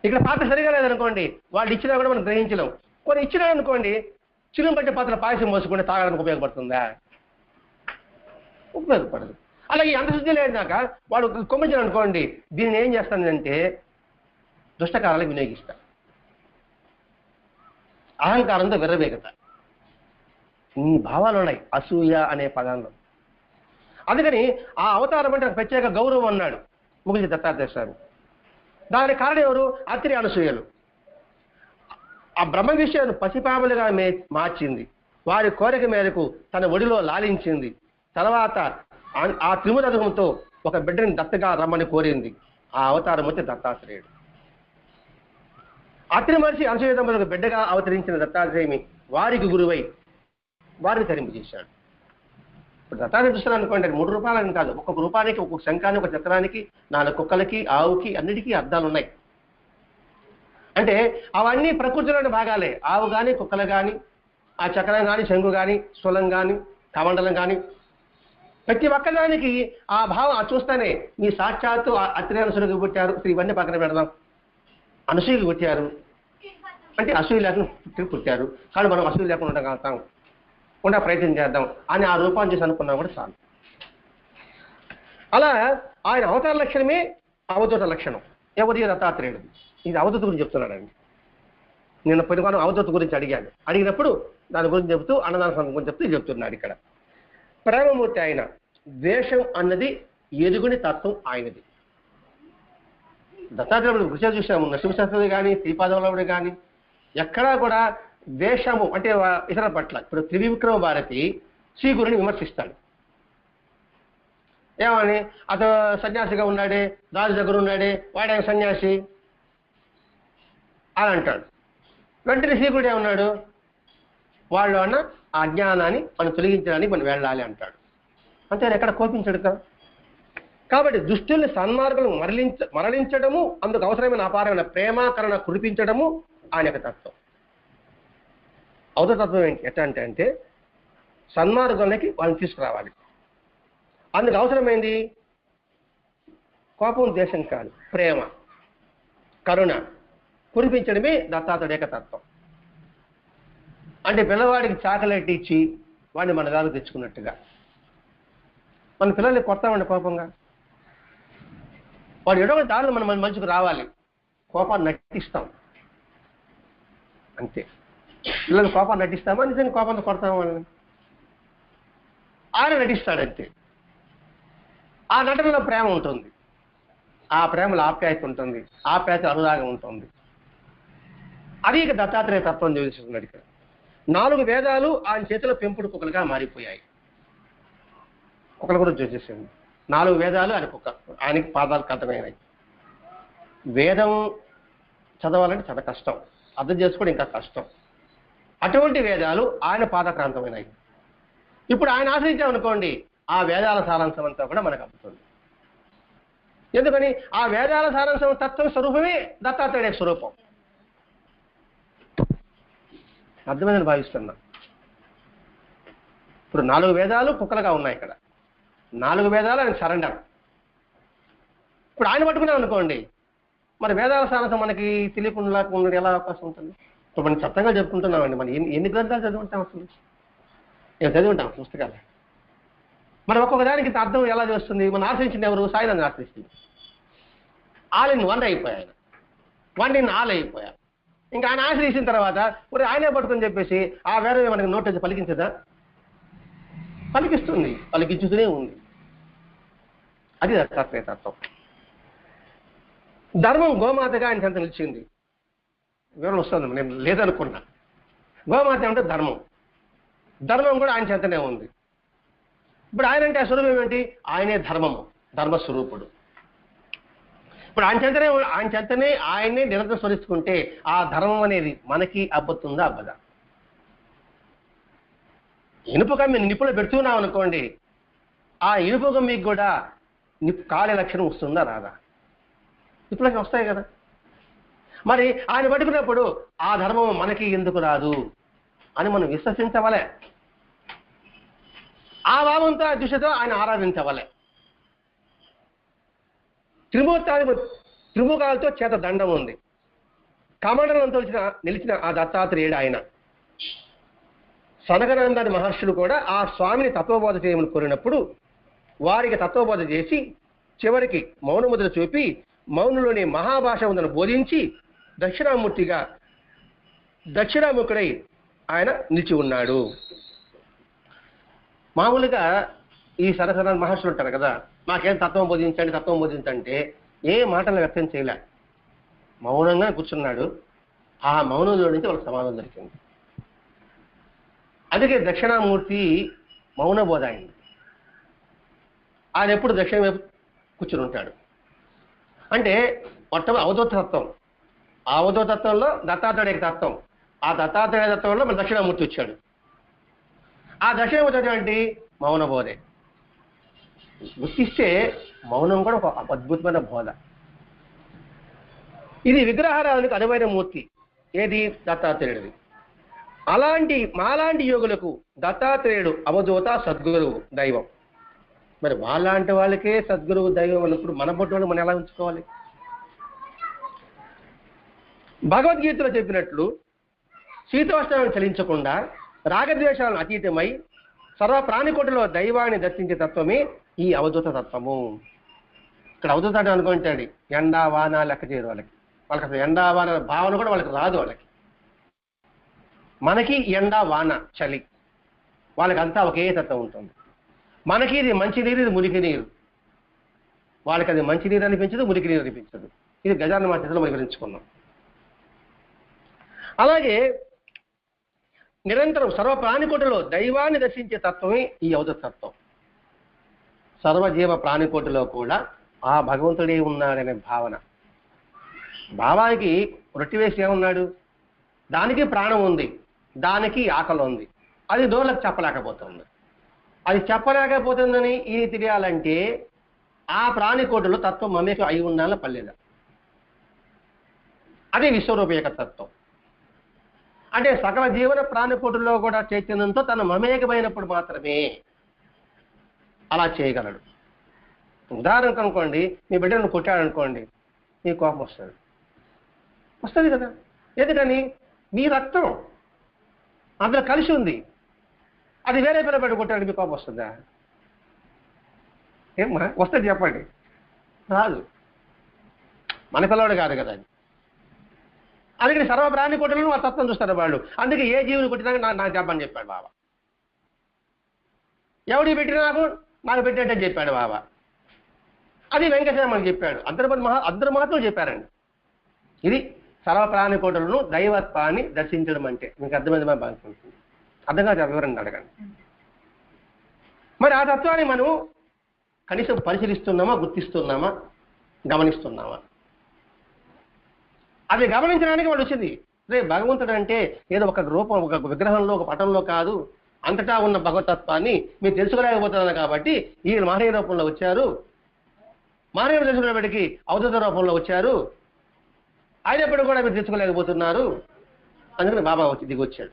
[SPEAKER 1] ఇక్కడ పాత్ర సరిగా లేదనుకోండి, వాళ్ళు ఇచ్చినా కూడా మనం గ్రహించలేం. కొన్ని ఇచ్చినా అనుకోండి, చిరుము పట్టే పాత్ర పాయసం పోసుకుంటే తాగడానికి ఉపయోగపడుతుందా? ఉపయోగపడదు. అలాగే అంత శుద్ధి లేదాక వాడు కొమ్మించాడు అనుకోండి, దీన్ని ఏం చేస్తానంటే దుష్టకారాలకు వినియోగిస్తా, అహంకారంతో విర్రవేగత. ఈ భావాలు ఉన్నాయి అసూయ అనే పదంలో. అందుకని ఆ అవతారం అంటే ప్రత్యేక గౌరవం అన్నాడు ముగిలి దత్తాత్రేయ స్వామి. దానికి కారణం ఎవరు? అత్రి అనసూయలు. ఆ బ్రహ్మ విషయాన్ని పసిపాములుగా మార్చింది, వారి కోరిక మేరకు తన ఒడిలో లాలించింది. తర్వాత ఆ త్రిమురథంతో ఒక బిడ్డని దత్తగా రమ్మని కోరింది. ఆ అవతారం వచ్చి దత్తాత్రేయుడు. అత్రి మనిషి అనసూయ దంపతులకు బిడ్డగా అవతరించిన దత్తాత్రేయుని వారికి గురువై వారిని తరింపజేశాడు. ఇప్పుడు దత్తాత్రేయ చూస్తున్నాను అనుకోండి, 3 రూపాయలని కాదు, ఒక్కొక్క రూపానికి, ఒక్కొక్క శంఖానికి, ఒక చక్రానికి, 4 కుక్కలకి, ఆవుకి, అన్నిటికీ అర్థాలు ఉన్నాయి. అంటే అవన్నీ ప్రకృతిలోని భాగాలే. ఆవు కానీ, కుక్కలు కానీ, ఆ చక్రం కానీ, శంకు కానీ, స్థూలం కానీ, కమండలం కానీ, ప్రతి ఒక్కదానికి ఆ భావం చూస్తానే మీ సాక్షాత్తు అత్రి అనసూయకు పుట్టారు. ఇవన్నీ పక్కన పెడదాం. అనసూయకు పుట్టారు అంటే అసూయ లేకుండా పుట్టారు, కానీ మనం అసూయ లేకుండా ఉండగలుగుతాం, ఉండే ప్రయత్నం చేద్దాం అని ఆ రూపాన్ని చేసి అనుకున్నా కూడా చాలు. అలా ఆయన అవతార లక్షణమే అవధూత లక్షణం. ఎవరి? దత్తాత్రేయుడు. ఇది అవధూత గురించి చెప్తున్నాడండి. నేను పొద్దుగాను అవధూత గురించి అడిగినప్పుడు దాని గురించి చెబుతూ అన్నదాన సంఘం గురించి చెప్తూ చెప్తున్నాడు. ఇక్కడ ప్రేమమూర్తి ఆయన. ద్వేషం అన్నది ఎరుగుని తత్వం ఆయనది. దత్తాత్రేయుడు విషయాలు చూసాము, నరసింహశాస్త్రి కానీ, శ్రీపాదవల్లభుడు కానీ ఎక్కడా కూడా ద్వేషము అంటే ఇతర పట్ల. ఇప్పుడు త్రివిక్రమ భారతి శ్రీగురుని విమర్శిస్తాడు. ఏమని? అతను సన్యాసిగా ఉన్నాడే, రాజు దగ్గర ఉన్నాడే, వాడే సన్యాసి అని అంటాడు. వెంటనే శ్రీగురుడు ఏమన్నాడు? వాళ్ళు అన్న ఆ అజ్ఞానాన్ని మనం తొలగించడానికి మనం వెళ్ళాలి అంటాడు. అంతే, ఎక్కడ కోపించడు కదా. కాబట్టి దుష్టుల్ని సన్మార్గులను మరలించడము, అందుకు అవసరమైన అపారమైన ప్రేమాకరణ కురిపించడము ఆయన యొక్క తత్వం. అవధతత్వం ఏంటి? ఎట్లా అంటే సన్మార్గులకి వాళ్ళని తీసుకురావాలి. అందుకు అవసరమైంది కోపం, ద్వేషం కాదు, ప్రేమ, కరుణ కురిపించడమే దత్తాత్రేయుడి యొక్క తత్వం. అంటే పిల్లవాడికి చాకలెట్ ఇచ్చి వాడిని మన దానికి తెచ్చుకున్నట్టుగా మన పిల్లల్ని కొడతామండి కోపంగా. వాడు ఎడో దారులు మన మంచికి రావాలి, కోపాన్ని నటిస్తాం అంతే. పిల్లలు కోపాన్ని నటిస్తామా? నిజంగా కోపంతో కొడతామా వాళ్ళని? ఆయన నటిస్తాడంతే. ఆ నటనలో ప్రేమ ఉంటుంది, ఆ ప్రేమలో ఆప్యాయత ఉంటుంది, ఆప్యాయత అనురాగం ఉంటుంది. అది ఇక దత్తాత్రేయ తత్వం చూపిస్తున్నాడు. ఇక్కడ 4 వేదాలు ఆయన చేతిలో పెంపుడు కుక్కలుగా మారిపోయాయి. కుక్కల గురించి చూసేసింది. 4 వేదాలు ఆయనకి పాదాలకు అర్థమైనాయి. వేదం చదవాలంటే చాలా కష్టం, అర్థం చేసుకోవడం ఇంకా కష్టం. అటువంటి వేదాలు ఆయన పాదక్రాంతమైనాయి. ఇప్పుడు ఆయన ఆశ్రయించామనుకోండి, ఆ వేదాల సారాంశం అంతా కూడా మనకు అర్థం. ఎందుకని? ఆ వేదాల సారాంశం తత్వం స్వరూపమే దత్తాత్రేయుడి స్వరూపం. అర్థమైందని భావిస్తున్నా. ఇప్పుడు 4 వేదాలు కుక్కలుగా ఉన్నాయి. ఇక్కడ 4 వేదాలు ఆయన సరెండర్. ఇప్పుడు ఆయన పట్టుకున్నాం అనుకోండి, మరి వేదాల సారాంశం మనకి తెలియకుండా ఉండడం ఎలా అవకాశం ఉంటుంది? ఇప్పుడు మనం చట్టంగా చెప్పుకుంటున్నామండి, మనం ఎన్ని గ్రంథాలు చదువుంటాం? అసలు చదివి ఉంటాం పుస్తకాలు. మనం ఒక్కొక్క దానికి ఇంత అర్థం ఎలా చేస్తుంది? మనం ఆశ్రయించింది ఎవరు? సాయినాథ్ని ఆశ్రయిస్తుంది. ఆల్ ఇన్ వన్ అయిపోయా ఆయన, వన్ ఇన్ ఆల్ అయిపోయా. ఇంకా ఆయన ఆశ్రయించిన తర్వాత మరి ఆయనే పట్టుకొని చెప్పేసి ఆ వేరే మనకి నోట్ వచ్చి పలికించదా? పలికిస్తుంది, పలికించుతూనే ఉంది. అది దత్తాత్రేయతత్వం. ధర్మం గోమాతగా ఆయన చెంత నిలిచింది. వివరణ వస్తుంది, నేను లేదనుకున్నా. గోమాత అంటే ధర్మం, ధర్మం కూడా ఆయన చెంతనే ఉంది. ఇప్పుడు ఆయన అంటే ఆ స్వరూపం ఏంటి? ఆయనే ధర్మము, ధర్మస్వరూపుడు. ఇప్పుడు ఆయన చెంతనే ఆయన్నే నిరంతరం స్మరిస్తుంటే ఆ ధర్మం అనేది మనకి అబ్బతుందా అబ్బదా? ఇనుప కమ్మి నిప్పులో పెడుతున్నాం అనుకోండి, ఆ ఇనుప కమ్మికి కూడా కాలే లక్షణం వస్తుందా రాదా? నిప్పులకి వస్తాయి కదా. మరి ఆయన పట్టుకున్నప్పుడు ఆ ధర్మం మనకి ఎందుకు రాదు అని మనం విశ్వసించవలే. ఆ భావంతో ఆ దిశతో ఆయన ఆరాధించవలే. త్రిమూకాలతో చేత దండం ఉంది. కమండలంతో నిలిచిన ఆ దత్తాత్రేయుడు ఆయన. సనకనందని మహర్షులు కూడా ఆ స్వామిని తత్వబోధ చేయమని కోరినప్పుడు వారికి తత్వబోధ చేసి చివరికి మౌనముద్ర చూపి మౌనంలోని మహాభాష ఉందని బోధించి దక్షిణాముఖుడై ఆయన నిలిచి ఉన్నాడు. మామూలుగా ఈ సరసన మహర్షులు ఉంటారు కదా, మాకేం తత్వం బోధించంటే ఏ మాటలు వ్యక్తం చేయలే, మౌనంగా కూర్చున్నాడు. ఆ మౌనంలో నుంచి వాళ్ళకి సమాధానం దొరికింది. అందుకే దక్షిణామూర్తి మౌన బోధ అయింది. ఆయన ఎప్పుడు దక్షిణ వైపు కూర్చుని ఉంటాడు. అంటే మొట్టమొదటి అవధూత తత్వం, ఆ అవధూత తత్వంలో దత్తాత్రేయ తత్వం, ఆ దత్తాత్రేయ తత్వంలో మన దక్షిణామూర్తి వచ్చాడు. ఆ దక్షిణామూర్తి అంటే మౌన బోధే. గుర్తిస్తే మౌనం కూడా ఒక అద్భుతమైన బోధ. ఇది విగ్రహారాధనకు అనువైన మూర్తి. ఏది? దత్తాత్రేయుడిది. మాలాంటి యోగులకు దత్తాత్రేయుడు అవధూత, సద్గురువు, దైవం. మరి వాళ్ళంటి వాళ్ళకే సద్గురువు దైవం అన్నప్పుడు మన బొట్టు వాళ్ళు మనం ఎలా ఉంచుకోవాలి? భగవద్గీతలో చెప్పినట్లు శీతోష్ణాలను చలించకుండా రాగద్వేషాలను అతీతమై సర్వ ప్రాణికోటిలో దైవాన్ని దర్శించే తత్వమే ఈ అవధూత తత్వము. ఇక్కడ అవధూత అనుకుంటాడు ఎండా వాన లెక్క చేయరు వాళ్ళకి అసలు ఎండా వాన భావన కూడా వాళ్ళకి రాదు. మనకి ఎండా వాన చలి, వాళ్ళకంతా ఒకే తత్వం ఉంటుంది. మనకి ఇది మంచినీరు, ఇది మురికి నీరు, వాళ్ళకి అది మంచినీరు అనిపించదు, మురికి నీరు అనిపించదు. ఇది గజాన మాత్రలో మనం వివరించుకున్నాం. అలాగే నిరంతరం సర్వ ప్రాణికోటిలో దైవాన్ని దర్శించే తత్వమే ఈ అవధూత తత్వం. సర్వజీవ ప్రాణికోటిలో కూడా ఆ భగవంతుడే ఉన్నాడనే భావన. భావానికి రొట్టె వేసి ఏమన్నాడు? దానికి ప్రాణం ఉంది, దానికి ఆకలి ఉంది, అది దోళ్ళకి చెప్పలేకపోతుంది. అది చెప్పలేకపోతుందని ఇది తెలియాలంటే ఆ ప్రాణికోటిలో తత్వం మమేకం అయి ఉండాలని పర్లేదు. అదే విశ్వరూపేక తత్వం. అంటే సకల జీవన ప్రాణికోటిలో కూడా చైతన్యంతో తన మమేకమైనప్పుడు మాత్రమే అలా చేయగలడు. ఉదాహరణకు అనుకోండి, మీ బిడ్డను కొట్టాడనుకోండి, మీ కోపం వస్తుంది కదా. ఎందుకని? మీ రక్తం అందులో కలిసి ఉంది. అది వేరే పిల్లబడి కొట్టాడు, మీ కోపం వస్తుందా? ఏమ్మా వస్తుంది చెప్పండి? రాదు. మన పిల్లవాడు కాదు కదా. అందుకని సర్వ ప్రాణి కొట్టలను ఆ తత్వం చూస్తారు వాళ్ళు. అందుకే ఏ జీవుని కొట్టినా నాకు చెప్పని చెప్పాడు బాబా. ఎవడికి పెట్టినా నాకు పెట్టినట్టు చెప్పాడు బాబా. అది వెంకటేశ్వరమని చెప్పాడు. అందరు మాత్రం చెప్పారండి. ఇది సర్వ ప్రాణి కోటలను దైవత్వాన్ని దర్శించడం అంటే. మీకు అర్థమైంది బాగుంటుంది. అర్థం కాదు, వివరంగా అడగండి. మరి ఆ తత్వాన్ని మనం కనీసం పరిశీలిస్తున్నామా, గుర్తిస్తున్నామా, గమనిస్తున్నామా? అది గమనించడానికి వాడు వచ్చింది. రేపు భగవంతుడు అంటే ఏదో ఒక రూపం, ఒక విగ్రహంలో, ఒక పటంలో కాదు, అంతటా ఉన్న భగవతత్వాన్ని మీరు తెలుసుకోలేకపోతున్నారు. కాబట్టి ఈ మహనీయ రూపంలో వచ్చారు, మహనీయ తెలుసుకునేప్పటికీ అవధూత రూపంలో వచ్చారు, అయినప్పుడు కూడా మీరు తెలుసుకోలేకపోతున్నారు. అందుకని బాబా దిగొచ్చాడు.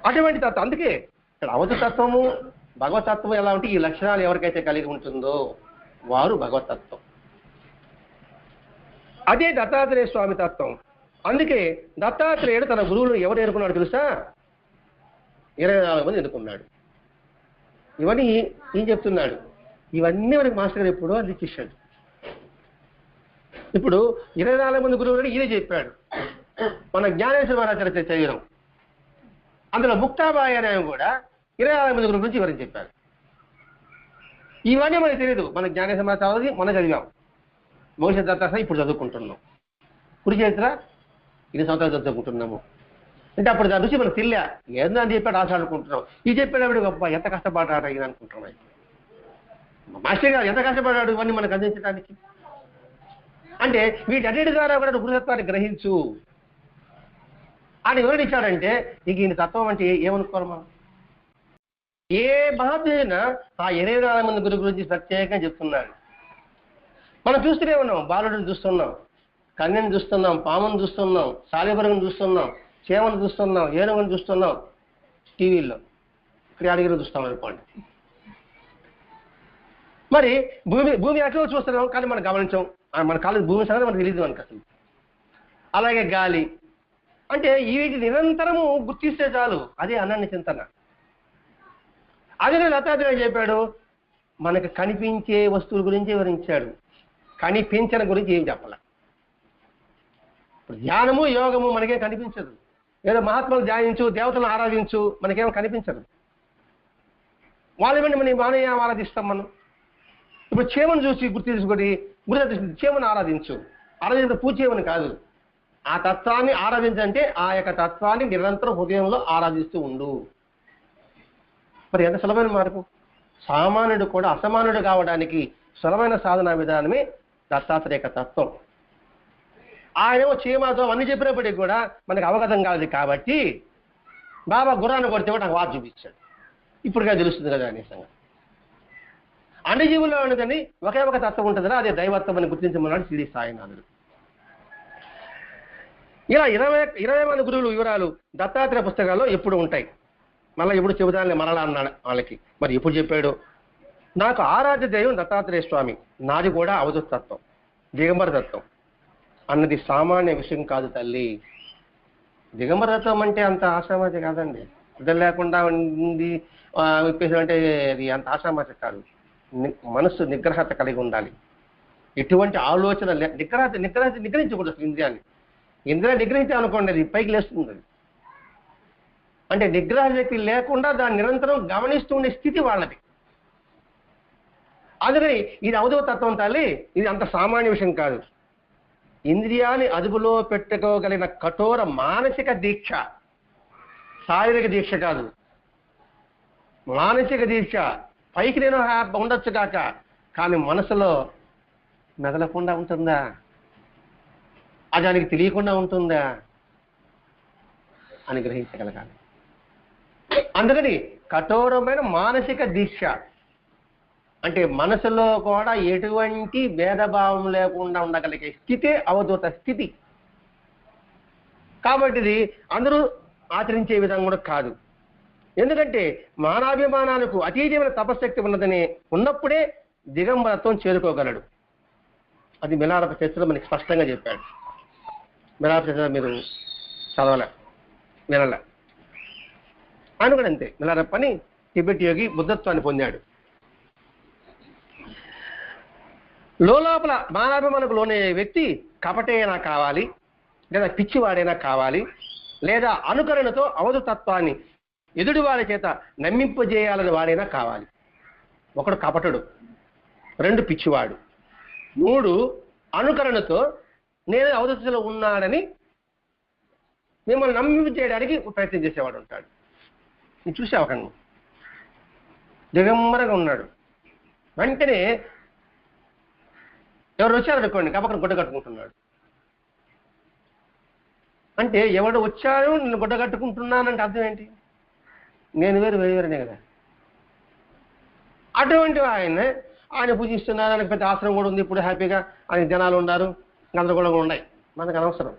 [SPEAKER 1] అటువంటి తత్వం. అందుకే ఇక్కడ అవధూతత్వము, భగవతత్వం ఎలా ఉంటే ఈ లక్షణాలు ఎవరికైతే కలిగి ఉంటుందో వారు భగవతత్వం. అదే దత్తాత్రేయ స్వామి తత్వం. అందుకే దత్తాత్రేయుడు తన గురువులు ఎవరు ఎన్నుకున్నాడు తెలుసా? 24 మంది ఎన్నుకున్నాడు. ఇవన్నీ ఏం చెప్తున్నాడు, ఇవన్నీ మనకి మాస్టర్ గారు ఎప్పుడో అందించేశాడు. ఇప్పుడు 24 మంది గురువులు ఈయన చెప్పాడు. మన జ్ఞానేశ్వర మహారాజు చదివినాం, అందులో ముక్తాబాయి అనే కూడా 24 మంది గురువుల గురించి వివరించి చెప్పారు. ఇవన్నీ మనకు తెలియదు. మన జ్ఞానేశ్వర మహారాజు మనం చదివాం, భవిష్యత్ దత్తాత్రేయ ఇప్పుడు చదువుకుంటున్నాం, కుడి చరిత్ర 2 సంవత్సరాలు చదువుకుంటున్నాము. అంటే అప్పుడు దాని రుచి మనకు తెలియ, ఏందో అని చెప్పాడు ఆశ ఇది చెప్పేటప్పుడు గొప్ప ఎంత కష్టపడ్డాడు ఇది అనుకుంటున్నాయి. మాస్టర్ గారు ఎంత కష్టపడ్డాడు ఇవన్నీ మనకు అందించడానికి. అంటే వీటన్నిటి ద్వారా కూడా గురుతత్వాన్ని గ్రహించు అని వివరించాడంటే ఇక ఈయన తత్వం అంటే ఏమనుకోవాలి మనం. ఏ మహాత్ముడైనా ఆ 24 మంది గురు గురించి ప్రత్యేకంగా చెప్తున్నాడు. మనం చూస్తూనే ఉన్నాం, బాలుడిని చూస్తున్నాం, కన్యను చూస్తున్నాం, పామును చూస్తున్నాం, సాలెపురుగును చూస్తున్నాం, చేమను చూస్తున్నాం, ఏనుగును చూస్తున్నాం, టీవీల్లో ఇక్కడ అడిగిన చూస్తాం అనుకోండి. మరి భూమి అట్లా చూస్తున్నాం కానీ మనం గమనించాం, మన కాలేజ్ భూమి సంగతి మనకు తెలియదు మనకు అసలు. అలాగే గాలి అంటే వీటి నిరంతరము గుర్తిస్తే చాలు, అదే అనన్య చింతన. అదే దత్తాత్రేయ చెప్పాడు, మనకు కనిపించే వస్తువుల గురించి వివరించాడు, కనిపించని గురించి ఏం చెప్పాల. ధ్యానము యోగము మనకేం కనిపించదు, ఏదో మహాత్ములు ధ్యానించు, దేవతలను ఆరాధించు, మనకేమో కనిపించదు. వాళ్ళేమంటే మనం మానయ్య ఆరాధిస్తాం. మనం ఇప్పుడు చేమను చూసి గుర్తించుకొని చేమను ఆరాధించు, ఆరాధించడం పూజ చేయమని కాదు, ఆ తత్వాన్ని ఆరాధించంటే ఆ యొక్క తత్వాన్ని నిరంతరం హృదయంలో ఆరాధిస్తూ ఉండు. మరి ఎంత సులభమైన మార్పు. సామాన్యుడు కూడా అసమాన్యుడు కావడానికి సులభమైన సాధనా విధానమే దత్తాత్రేయ తత్వం. ఆయనేమో చీమాతో అన్ని చెప్పినప్పటికీ కూడా మనకు అవగతం కాదు కాబట్టి బాబా గుర్రాన్ని కొడితే కూడా నాకు వారు చూపించాడు, ఇప్పుడుగా తెలుస్తుంది కదా అనే సంగతి. అన్ని జీవుల్లో ఉన్నదని ఒకే ఒక తత్వం ఉంటుందా, అదే దైవత్వం అని గుర్తించమన్నాడు షిరిడి సాయినాథుడు. ఇలా 20 మంది గురువులు వివరాలు దత్తాత్రేయ పుస్తకాల్లో ఎప్పుడు ఉంటాయి. మళ్ళీ ఎప్పుడు చెబుతానని మరలా అన్నాడు వాళ్ళకి. మరి ఎప్పుడు చెప్పాడు, నాకు ఆరాధ్య దైవం దత్తాత్రేయ స్వామి, నాది కూడా అవధూత తత్వం, దిగంబర తత్వం అన్నది సామాన్య విషయం కాదు తల్లి. దిగంబర తత్వం అంటే అంత ఆశామాసి కాదండి, ఇద్దరు లేకుండా ఉంది అంటే అది అంత ఆశామాసి కాదు. మనస్సు నిగ్రహత కలిగి ఉండాలి. ఎటువంటి ఆలోచన నిగ్రహించకూడదు ఇంద్రియాన్ని. ఇంద్రియాన్ని నిగ్రహించాలనుకోండి అది పైకి లేస్తుంది. అంటే నిగ్రహ శక్తి లేకుండా దాన్ని నిరంతరం గమనిస్తూ ఉండే స్థితి వాళ్ళది. అందుకని ఇది అవధూత తత్వం తల్లి, ఇది అంత సామాన్య విషయం కాదు. ఇంద్రియాన్ని అదుపులో పెట్టుకోగలిగిన కఠోర మానసిక దీక్ష, శారీరక దీక్ష కాదు, మానసిక దీక్ష. పైకి నేను ఉండొచ్చు కాక, కానీ మనసులో మెదలకుండా ఉంటుందా, అది దానికి తెలియకుండా ఉంటుందా అని గ్రహించగలగాలి. అందుకని కఠోరమైన మానసిక దీక్ష అంటే మనసులో కూడా ఎటువంటి భేదభావం లేకుండా ఉండగలిగే స్థితే అవధూత స్థితి. కాబట్టి ఇది అందరూ ఆచరించే విధంగా కూడా కాదు. ఎందుకంటే మానాభిమానాలకు అతీతమైన తపశక్తి ఉన్నప్పుడే దిగంబరత్వం చేరుకోగలడు. అది మిలారప చర్చలో మనకి స్పష్టంగా చెప్పాడు. మిలారప చర్చ మీరు చదవలే, వినలే. ఆయన కూడా అంతే, మిలారప్ప అని టిబెట్ యోగి బుద్ధత్వాన్ని పొందాడు. లోపల మానాభిమానకు లోనే వ్యక్తి కపటైనా కావాలి, లేదా పిచ్చివాడైనా కావాలి, లేదా అనుకరణతో అవధూతత్వాన్ని ఎదుటివాడి చేత నమ్మింపజేయాలని వాడైనా కావాలి. ఒకడు కపటుడు, 2 పిచ్చివాడు, 3 అనుకరణతో నేను అవధూతలో ఉన్నాడని మిమ్మల్ని నమ్మింపజేయడానికి ప్రయత్నం చేసేవాడు ఉంటాడు. నేను చూసావు అక్కడ దిగంబరంగా ఉన్నాడు, వెంటనే ఎవరు వచ్చారనుకోండి కపకం గుడ్డ కట్టుకుంటున్నాడు. అంటే ఎవడు వచ్చాడు నేను గుడ్డ కట్టుకుంటున్నానంటే అర్థం ఏంటి, నేను వేరునే కదా. అటువంటి ఆయన పూజిస్తున్నారు, ఆయనకు పెద్ద ఆశ్రమం కూడా ఉంది, ఇప్పుడు హ్యాపీగా ఆయన జనాలు ఉన్నారు, గందరగోళంగా ఉన్నాయి, మనకు అనవసరం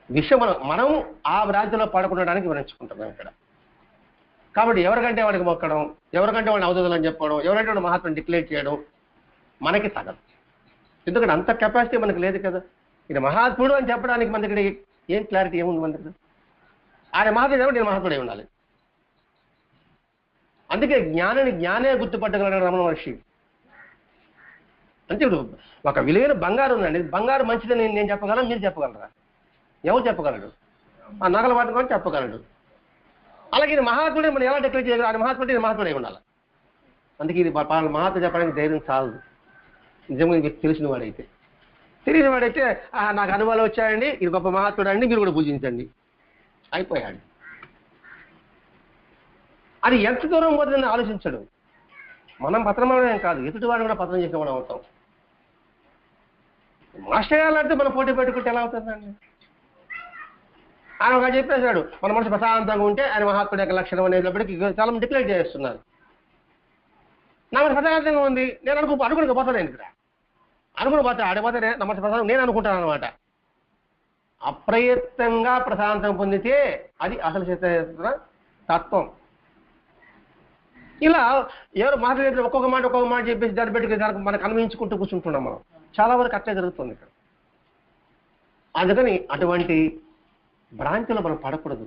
[SPEAKER 1] విషయం. మనం ఆ రాజ్యంలో పడకుండడానికి వివరించుకుంటున్నాం ఇక్కడ. కాబట్టి ఎవరికంటే వాడికి మొక్కడం, ఎవరికంటే వాడిని అవధూతలని చెప్పడం, ఎవరంటే వాడు మహాత్మని డిక్లేర్ చేయడం మనకి తగదు. ఎందుకంటే అంత కెపాసిటీ మనకు లేదు కదా. ఇది మహాత్ముడు అని చెప్పడానికి మన దగ్గర ఏం క్లారిటీ ఏముంది మన దగ్గర. ఆయన మహాత్ముడు నేను మహాత్ముడే ఉండాలి. అందుకే జ్ఞానే గుర్తుపట్టగలడు రమణ మహర్షి. అంటే ఇప్పుడు ఒక విలువైన బంగారు ఉందండి, బంగారు మంచిదని నేను చెప్పగలను, మీరు చెప్పగలరా? ఎవరు చెప్పగలడు? ఆ నగలు పట్టుకొని చెప్పగలడు. అలాగే ఇది మహాత్ముడే మనం ఎలా డిక్లేర్ చేయగలరు? ఆయన మహాత్ముడే మహాత్ముడే ఉండాలి. అందుకే ఇది మహాత్మ చెప్పడానికి ధైర్యం చాలదు. నిజంగా మీకు తెలిసిన వాడైతే నాకు అనుభవాలు వచ్చాయండి, ఇది గొప్ప మహాత్ముడు అండి, మీరు కూడా పూజించండి, అయిపోయాడు. అది ఎంత దూరం పోతుందని ఆలోచించడు. మనం పతనమేం కాదు, ఎదుటి వాడిని కూడా పతనం చేసిన వాడు అవుతాం. మాస్టర్ గారు మనం పోటీ పెట్టుకుంటే ఎలా అవుతుందండి? ఆయన ఒక చెప్పేశాడు, మన మనసు ప్రశాంతంగా ఉంటే ఆయన మహాత్ముడి యొక్క లక్షణం అనేటప్పటికీ చాలా మంది డిక్లేర్ చేస్తున్నారు. నా మనసు ప్రశాంతంగా ఉంది, నేను అనుకుని పోతాను ఇక్కడ, అనుకుని పోతా ఆడిపోతే నా మనసు ప్రశాంతం నేను అనుకుంటాను అనమాట. అప్రయత్నంగా ప్రశాంతం పొందితే అది అసలు చేత తత్వం. ఇలా ఎవరు మాట్లాడే ఒక్కొక్క మాట చెప్పేసి దాన్ని పెట్టి దానికి మనకు అనుభవించుకుంటూ కూర్చుంటున్నాం మనం. చాలా వరకు అట్లే జరుగుతుంది ఇక్కడ. అందుకని అటువంటి భ్రాంతిలో మనం పడకూడదు,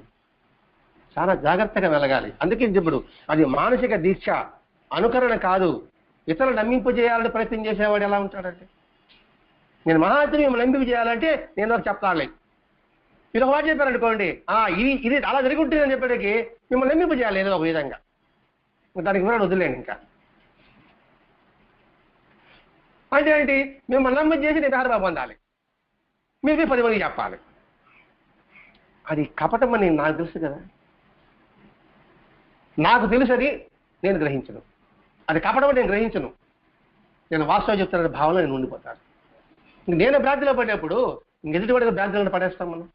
[SPEAKER 1] చాలా జాగ్రత్తగా వెలగాలి. అందుకే ఇప్పుడు అది మానసిక దీక్ష, అనుకరణ కాదు. ఇతరులు నమ్మింపజేయాలని ప్రయత్నం చేసేవాడు ఎలా ఉంటాడంటే, నేను మహాత్ముని మిమ్మల్ని నమ్మింప చేయాలంటే నేను నాకు చెప్తాను. మీరు ఒక మాట చెప్పారనుకోండి, ఇది అలా జరిగి ఉంటుందని చెప్పడానికి మిమ్మల్ని నమ్మింప చేయాలి ఏదో ఒక విధంగా, దానికి వివరణ వదిలేండి. ఇంకా అంటే ఏంటి? మిమ్మల్ని నమ్మకం చేసి నేను బేహరబాబు పొందాలి, మీరు 10 మందికి చెప్పాలి. అది కపటం అని నాకు తెలుసు కదా, నాకు తెలుసు, అది నేను గ్రహించను. అది కపటం నేను గ్రహించను, నేను వాస్తవం చెప్తాననే భావన నేను ఉండిపోతాను. నేను భ్రాంతిలో పడినప్పుడు ఎదుటి వాడికి భ్రాంతిలో పడేస్తాం మనం.